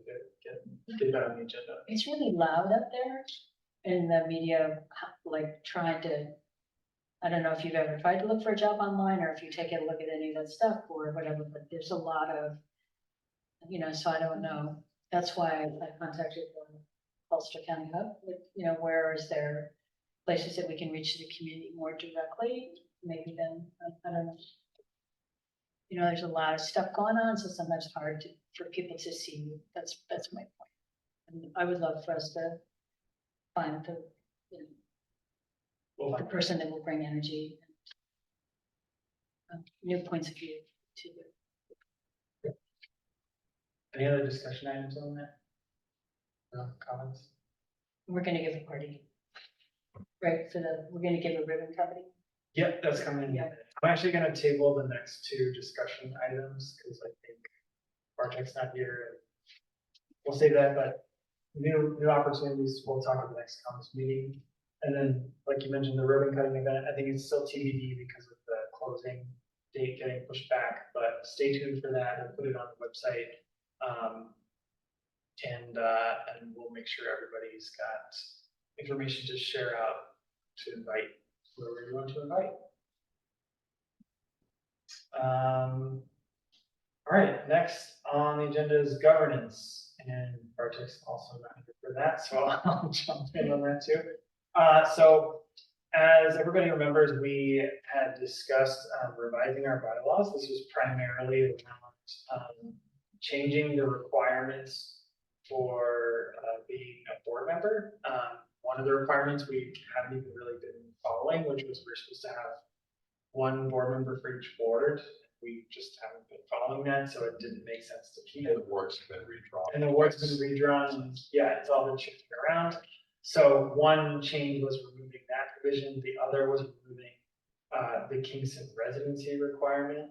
get that on the agenda. It's really loud up there in the media, like trying to, I don't know if you've ever tried to look for a job online or if you take a look at any of that stuff or whatever, but there's a lot of, so I don't know. That's why I contacted the Ulster County Hub, where is there places that we can reach the community more directly, maybe then, I don't know. There's a lot of stuff going on, so sometimes it's hard for people to see. That's my point. And I would love for us to find the person that will bring energy and new points of view to it. Any other discussion items on that? No comments? We're gonna give a party. Right, we're gonna give a ribbon cutting. Yep, that's coming. Yeah. I'm actually gonna table the next two discussion items because I think Bartek's not here. And we'll say that, but new opportunities, we'll talk at the next comms meeting. And then, like you mentioned, the ribbon cutting event, I think it's still TBD because of the closing date getting pushed back, but stay tuned for that. We'll put it on the website. And we'll make sure everybody's got information to share out to invite whoever you want to invite. All right, next on the agenda is governance, and Bartek's also not here for that, so I'll jump in on that too. So as everybody remembers, we had discussed revising our bylaws. This was primarily around changing the requirements for being a board member. One of the requirements we haven't even really been following, which was we're supposed to have one board member for each board. We just haven't been following that, so it didn't make sense to keep it. The wards have been redrawn. And the word's been redrawn, and yeah, it's all been shifted around. So one change was removing that provision, the other was removing the Kingston residency requirement.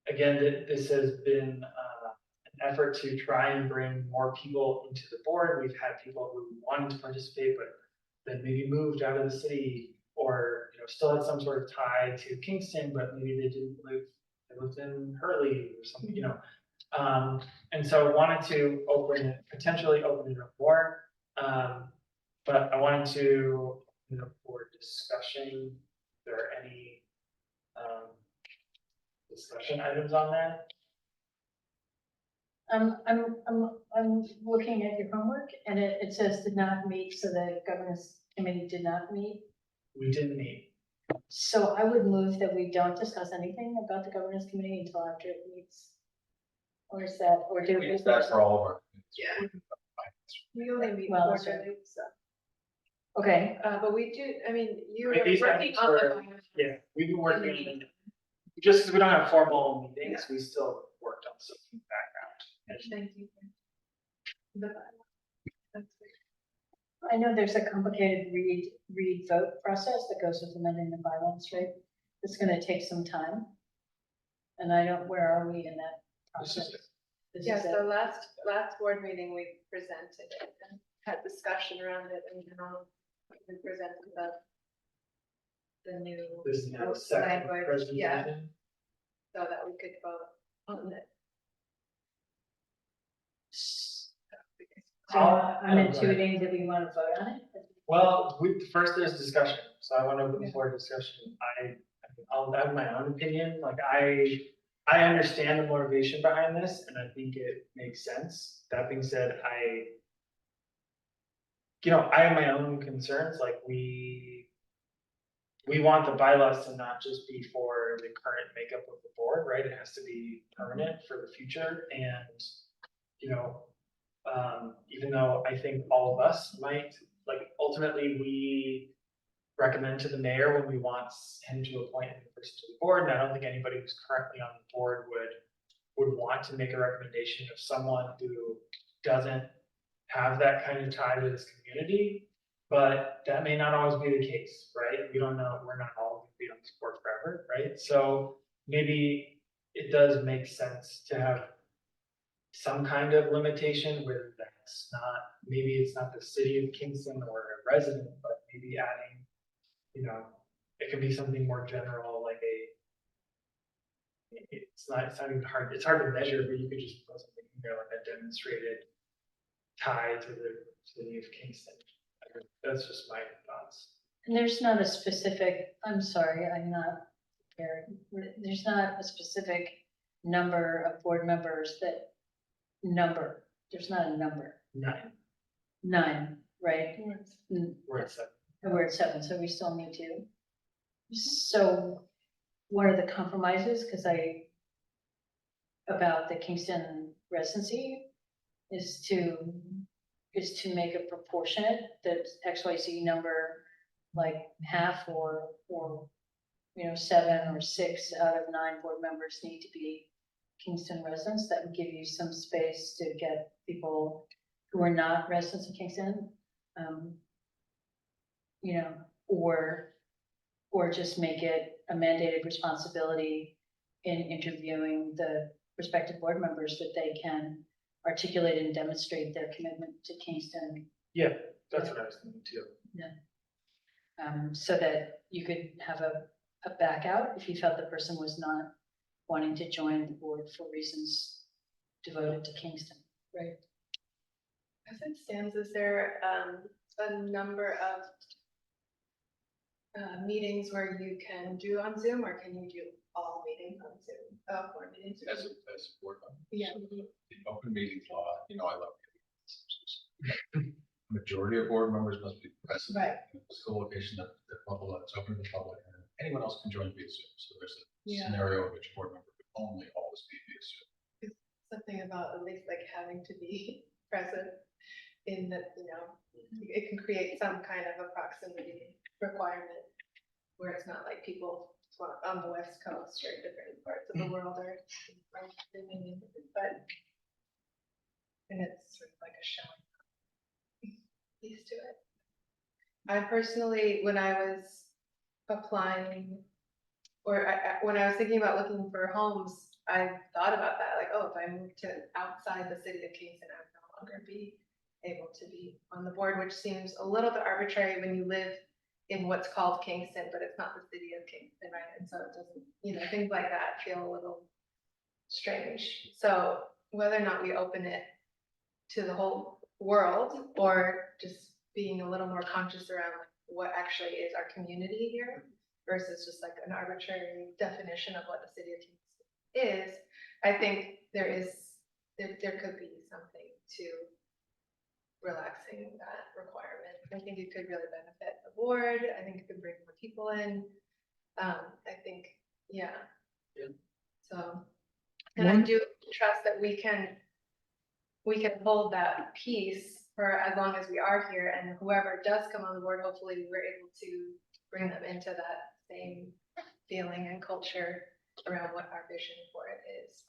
Again, this has been an effort to try and bring more people into the board. We've had people who wanted to participate, but then maybe moved out of the city, or still had some sort of tie to Kingston, but maybe they didn't live, they lived in Hurley or something, and so wanted to potentially open it up more. But I wanted to, for discussion, if there are any discussion items on that? I'm looking at your homework and it says did not meet, so the governance committee did not meet. We didn't meet. So I would move that we don't discuss anything about the governance committee until after it meets. Or is that, or do we? It's that for all of our. Yeah. We only meet Well, that's quarterly, so, Okay, but we do, I mean, you Wait, were these working items on the. were- bylaws. Yeah, we've been working on it. Just because we don't have formal meetings, we still worked on some background. Thank you. The bylaw. That's great. I know there's a complicated read vote process that goes with amending the bylaws, right? It's gonna take some time. And I don't, where are we in that This process? is it. This Yeah, is it. so last board meeting, we presented it and had discussion around it, and we presented the new. This is now the second language, yeah, presentation. so that we could vote on it. So I'm intuiting that we want to vote on it. Well, first there's discussion, so I want to open the floor to discussion. I'll have my own opinion, like I understand the motivation behind this, and I think it makes sense. That being said, I have my own concerns, like we want the bylaws to not just be for the current makeup of the board, right? It has to be permanent for the future, and, even though I think all of us might, ultimately, we recommend to the mayor when we want him to appoint a new person to the board, and I don't think anybody who's currently on the board would want to make a recommendation of someone who doesn't have that kind of tie with his community, but that may not always be the case, right? We don't know, we're not all gonna be on this board forever, right? So maybe it does make sense to have some kind of limitation where that's not, maybe it's not the city of Kingston or a resident, but maybe adding, it could be something more general, like it's not even hard, it's hard to measure, but you could just put something in there like a demonstrated tie to the city of Kingston. That's just my thoughts. And there's not a specific, I'm sorry, I'm not prepared. There's not a specific number of board members there's not a number. 9, right? We're at 7. We're at 7, so we still need to. So what are the compromises? About the Kingston residency is to make it proportionate, that XYZ number, like half or 7 or 6 out of 9 board members need to be Kingston residents. That would give you some space to get people who are not residents of Kingston, or just make it a mandated responsibility in interviewing the prospective board members that they can articulate and demonstrate their commitment to Kingston. Yeah, that's what I was thinking too. So that you could have a back out if you felt the person was not wanting to join the board for reasons devoted to Kingston, right? As it stands, is there a number of meetings where you can do on Zoom, or can you do all meetings on Zoom? Board meetings? As a board member. Yeah. The open meetings law, I love it. Majority of board members must be present. Right. In a physical location that's open to the public, and anyone else can join via Zoom. So there's a Yeah. scenario in which board member could only always be via Zoom. Something about at least like having to be present in that, it can create some kind of a proximity requirement where it's not like people on the West Coast or different parts of the world are, but and it's sort of like a showing piece to it. I personally, when I was applying, or when I was thinking about looking for homes, I thought about that, like, oh, if I moved to outside the city of Kingston, I would no longer be able to be on the board, which seems a little bit arbitrary when you live in what's called Kingston, but it's not the city of Kingston, right? And so it doesn't, things like that feel a little strange. So whether or not we open it to the whole world, or just being a little more conscious around what actually is our community here versus just like an arbitrary definition of what the city of Kingston is, I think there could be something to relaxing that requirement. I think it could really benefit the board. I think it could bring more people in. I think, yeah. So, and I do trust that we can hold that piece for as long as we are here, and whoever does come on the board, hopefully we're able to bring them into that same feeling and culture around what our vision for it is.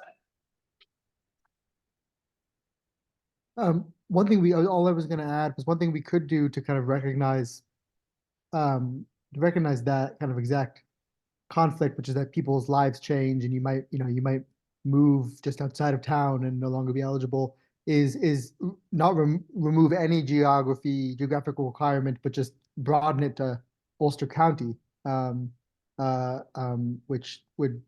But One thing all I was going to add was one thing we could do to kind of recognize that kind of exact conflict, which is that people's lives change and you might move just outside of town and no longer be eligible, is not remove any geographical requirement, but just broaden it to Ulster County, which would,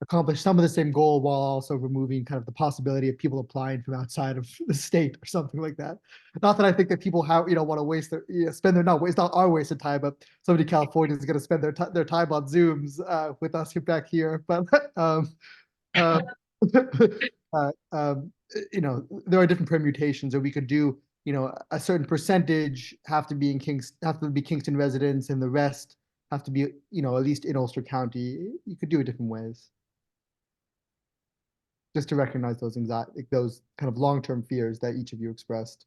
accomplish some of the same goal while also removing kind of the possibility of people applying from outside of the state or something like that. Not that I think that people want to waste spend their, it's not our wasted time, but somebody in California is going to spend their time on Zooms with us back here. But there are different permutations, or we could do, a certain percentage have to be Kingston residents, and the rest have to be, at least in Ulster County. You could do it different ways, just to recognize those kind of long-term fears that each of you expressed.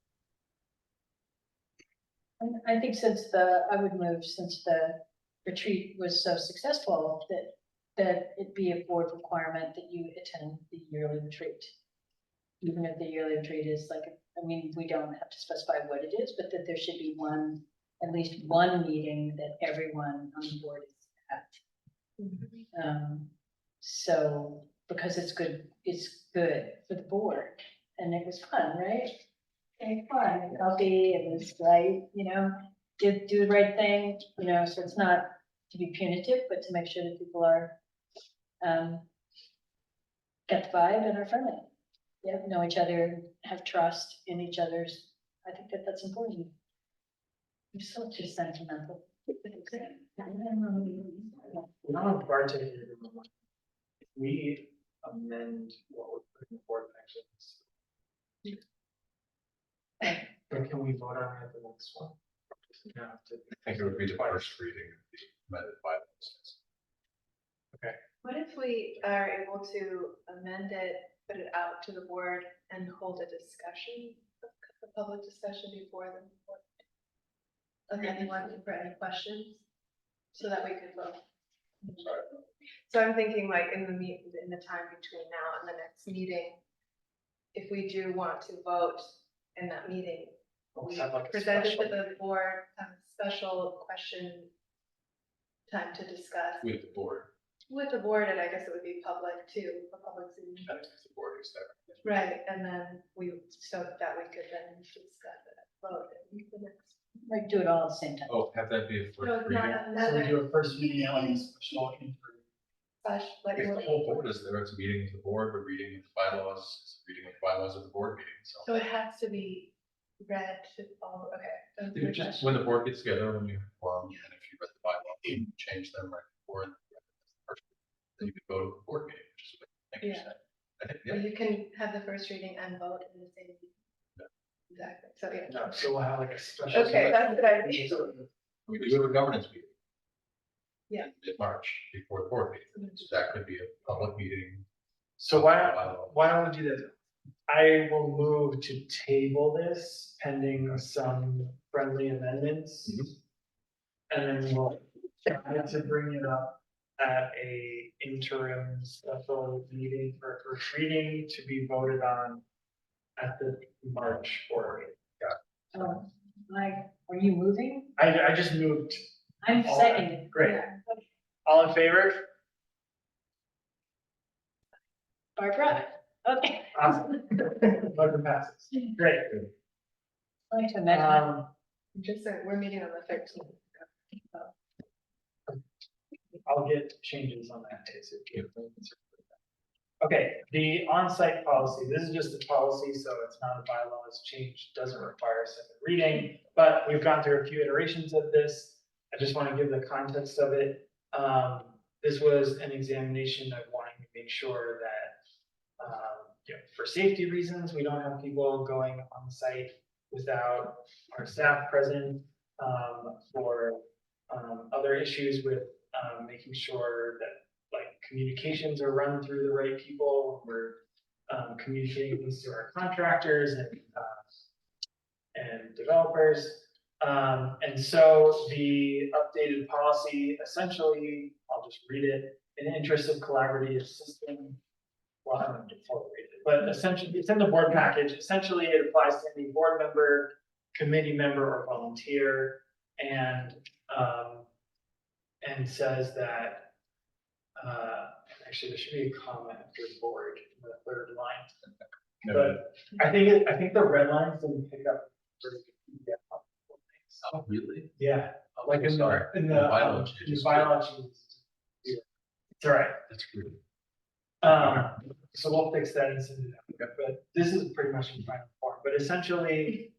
And I think since the retreat was so successful, that it be a board requirement that you attend the yearly retreat. Even if the yearly retreat is we don't have to specify what it is, but that there should be at least one meeting that everyone on the board is at. So because it's good for the board, and it was fun, right? It was fun, healthy, it was right, do the right thing, so it's not to be punitive, but to make sure that people are get the vibe and are friendly. Yeah, know each other, have trust in each other's. I think that's important. I'm so too sentimental. not on bar taking. If we amend what we're putting forward actions, then can we vote on it at the next one? I think it would be the first reading of the amended bylaws. what if we are able to amend it, put it out to the board, and hold a discussion, a public discussion before the board? Of anyone for any questions, so that we could vote. So I'm thinking like in the time between now and the next meeting, if we do want to vote in that meeting, we present it to the board, have a special question time to discuss With the board. with the board, and I guess it would be public too, a public Zoom. That's the board is there. Right, and then so that we could then discuss it, vote in the next. Like do it all at the same time. Oh, have that be a No, first it's reading. not So we another do a first reading on a special entry. like, If the whole board is there, it's a meeting of the board, we're reading the bylaws, it's a reading of the bylaws of the board meeting, so. so it has to be read all, okay. those are You the just, questions. when the board gets together, when you form, and if you read the bylaw, you change them right before. Then you could go to the board meeting, which is what I think you Yeah. said. I think, Or yeah, you can have the first reading and vote in the same. Exactly, so yeah. No, so we'll have like a special. Okay, that's what I mean. we could do a governance meeting. Yeah. Mid-March, before the board meeting, so that could be a public meeting. So why don't we do this? I will move to table this pending some friendly amendments. And then we'll try to bring it up at a interim special meeting for first reading to be voted on at the March board meeting. Are you moving? I just moved. I'm All- second. Great. All in favor? Barbara? Okay. Awesome. Motion passes. Great. I like to imagine. Just so, we're meeting on the 13th. I'll get changes on that too. So if you- Okay, the on-site policy, this is just a policy, so it's not a bylaw, it's changed, doesn't require a second reading, but we've gone through a few iterations of this. I just want to give the context of it. This was an examination of wanting to make sure that, for safety reasons, we don't have people going on site without our staff present, for other issues with making sure that like communications are run through the right people. We're communicating things to our contractors and developers. And so the updated policy, essentially, I'll just read it, in the interest of collaborative system. Well, I don't have to fully read it, but essentially, it's in the board package. Essentially, it applies to any board member, committee member, or volunteer, and says that, actually, there should be a comment after board in the third line. But I think the red lines didn't pick up. Oh, really? Yeah, Oh, like so in sorry. the bylaw in the changes. bylaw changes. It's all right. That's good. So we'll fix that and send it out, but this is pretty much in final form, but essentially.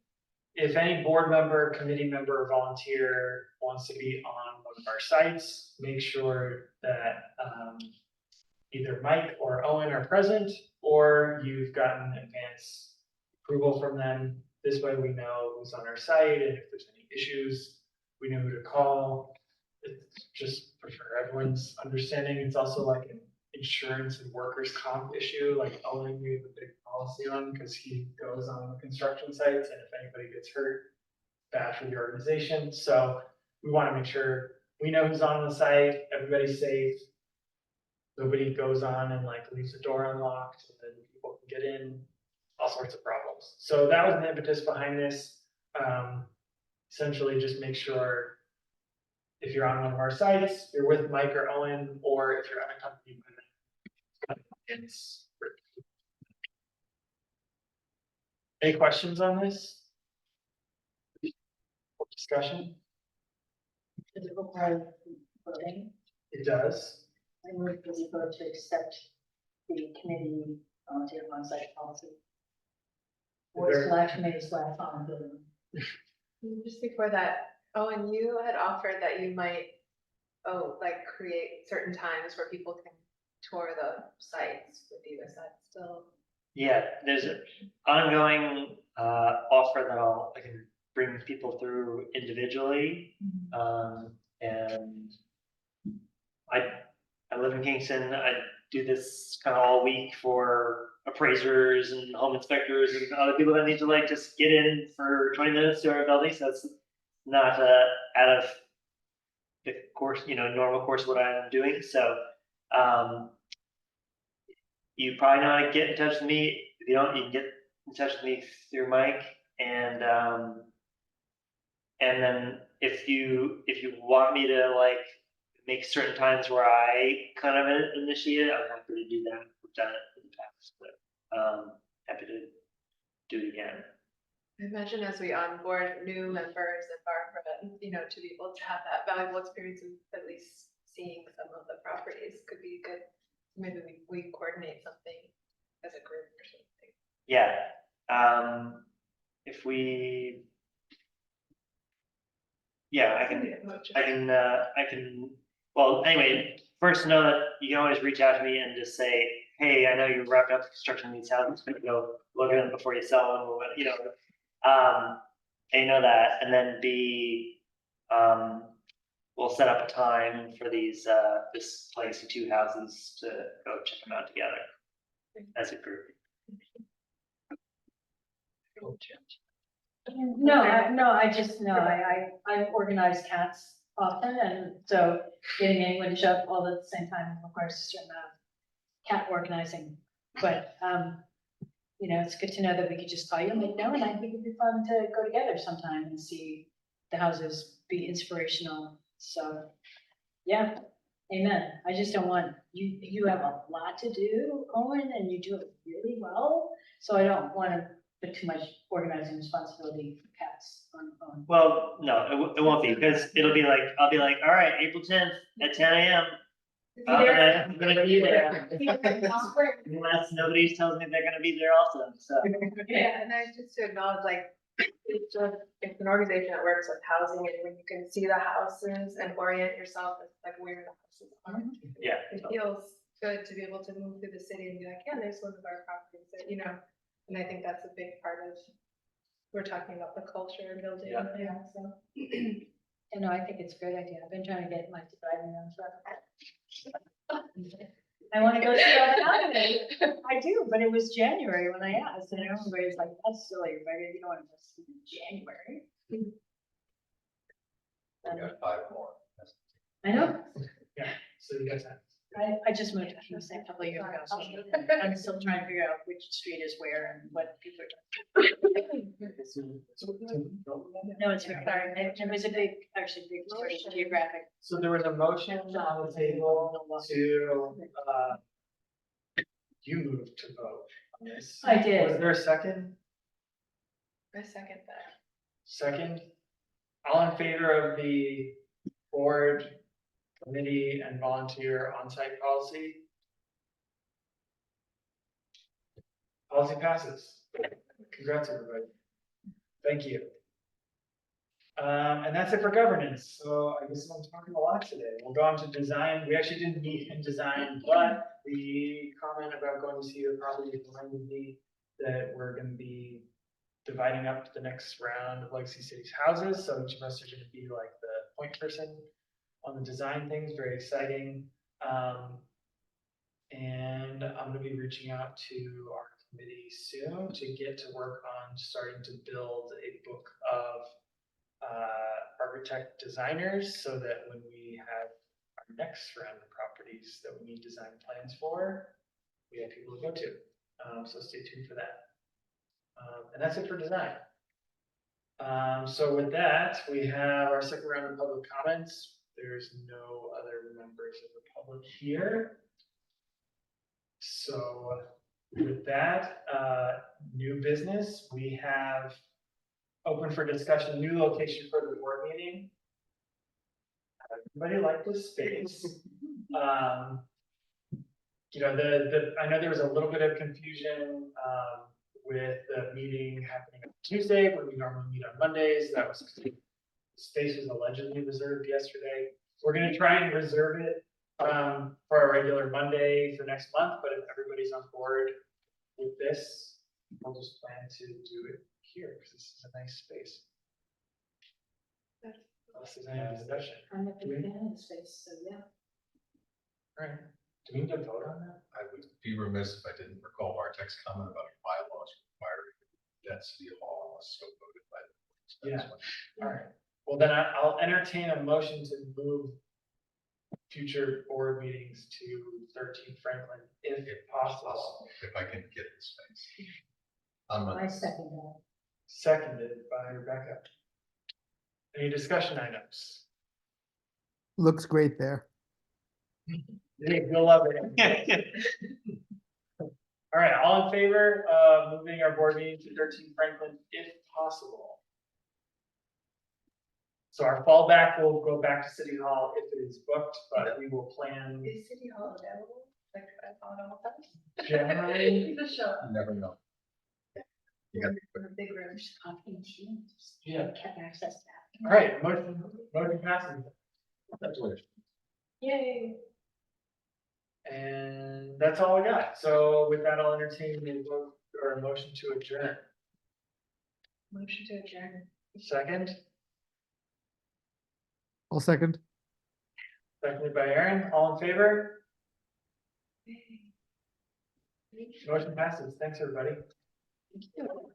If any board member, committee member, or volunteer wants to be on one of our sites, make sure that either Mike or Owen are present, or you've gotten advance approval from them. This way we know who's on our site, and if there's any issues, we know who to call. It's just for everyone's understanding. It's also like an insurance and workers' comp issue, like Owen, we have a big policy on, because he goes on the construction sites, and if anybody gets hurt, bad for the organization. So we want to make sure we know who's on the site, everybody's safe. Nobody goes on and like leaves the door unlocked, and then people can get in, all sorts of problems. So that was the impetus behind this. Essentially just make sure if you're on one of our sites, you're with Mike or Owen, or if you're unaccompanied by them. It's any questions on this? Or discussion? Does it require voting? It does. I move that we vote to accept the committee volunteer on-site policy. Or There- slash maybe slash on building. Just before that, Owen, you had offered that you might, like create certain times where people can tour the sites with you. Is that still? Yeah, there's an ongoing offer that I can bring people through individually. And I live in Kingston. I do this kind of all week for appraisers and home inspectors and other people that need to like just get in for 20 minutes to our building. So it's not out of the course, normal course of what I'm doing. So you probably know how to get in touch with me. If you don't, you can get in touch with me through Mike. And then if you want me to like make certain times where I kind of initiate it, I'm happy to do that. We've done it in the past, but happy to do it again. I imagine as we onboard new members and Barbara, to be able to have that valuable experience of at least seeing some of the properties could be good. Maybe we coordinate something as a group or something. Yeah. if we. Yeah, I can, well, anyway, first know that you can always reach out to me and just say, hey, I know you're wrapping up construction of these houses, but go look at them before you sell them, or what, you know. And you know that, and then B, we'll set up a time for these, this Legacy 2 houses to go check them out together as a group. No, I just, no, I organize cats often, and so getting anyone to show up all at the same time requires a certain amount of cat organizing. But, you know, it's good to know that we could just call you and let you know, and I think it'd be fun to go together sometime and see the houses be inspirational. So, yeah, amen. I just don't want, you have a lot to do, Owen, and you do it really well. So I don't want to put too much organizing responsibility for cats on. Well, no, it won't be, because it'll be like, I'll be like, all right, April 10th at 10 a.m. I'm gonna be there. Unless nobody tells me they're gonna be there also, so. Yeah, and I just to acknowledge, like, it's an organization that works with housing, and when you can see the houses and orient yourself as like where the houses are. Yeah. It feels good to be able to move through the city and be like, yeah, there's one of our properties that, you know, and I think that's a big part of, we're talking about the culture and building. Yeah. So. You know, I think it's a great idea. I've been trying to get Mike to drive me around forever. I want to go see all the houses. I do, but it was January when I asked, and everybody's like, that's silly, but you don't want to go see in January. We got 5 more. I know. Yeah, so you guys have. I just moved to Houston a couple of years ago, so I'm still trying to figure out which street is where and what people are doing. No, it's very, it was a big, actually big sort of geographic. So there was a motion on the table to, you moved to vote on this. I did. Was there a second? I second that. Second? All in favor of the board, committee, and volunteer on-site policy? Policy passes. Congrats, everybody. Thank you. And that's it for governance. So I guess I'm talking a lot today. We'll go on to design. We actually didn't meet in design, but the comment about going to see the property reminded me that we're going to be dividing up the next round of Legacy Cities houses. So each of us are going to be like the point person on the design things. Very exciting. And I'm going to be reaching out to our committee soon to get to work on starting to build a book of architect designers, so that when we have our next round of properties that we need design plans for, we have people to go to. So stay tuned for that. And that's it for design. So with that, we have our second round of public comments. There's no other members of the public here. So with that, new business, we have open for discussion, new location for the board meeting. Everybody like this space. You know, I know there was a little bit of confusion with the meeting happening on Tuesday when we normally meet on Mondays. That was, the space was allegedly reserved yesterday. We're going to try and reserve it for a regular Monday for next month, but if everybody's on board with this, I'll just plan to do it here because this is a nice space. Unless there's any discussion. I'm a big fan of the space, so yeah. All right. Do we need to vote on that? I would be remiss if I didn't recall Bartek's comment about bylaws requiring density of all unless so voted by the board. Yeah. All right. Well, then I'll entertain a motion to move future board meetings to 13 Franklin, if possible. If I can get the space. I second that. Seconded by Rebecca. Any discussion items? Looks great there. You'll love it. All right, all in favor of moving our board meeting to 13 Franklin, if possible? So our fallback will go back to City Hall if it is booked, but we will plan Is City Hall available? Like, I thought all that. generally. Just show up. You never know. You got- In the big room. Yeah. Can't access that. All right, motion passes. Congratulations. Yay. And that's all we got. So with that, I'll entertain a vote or a motion to adjourn. Motion to adjourn. Second, I'll second. seconded by Aaron. All in favor? Motion passes. Thanks, everybody. Thank you.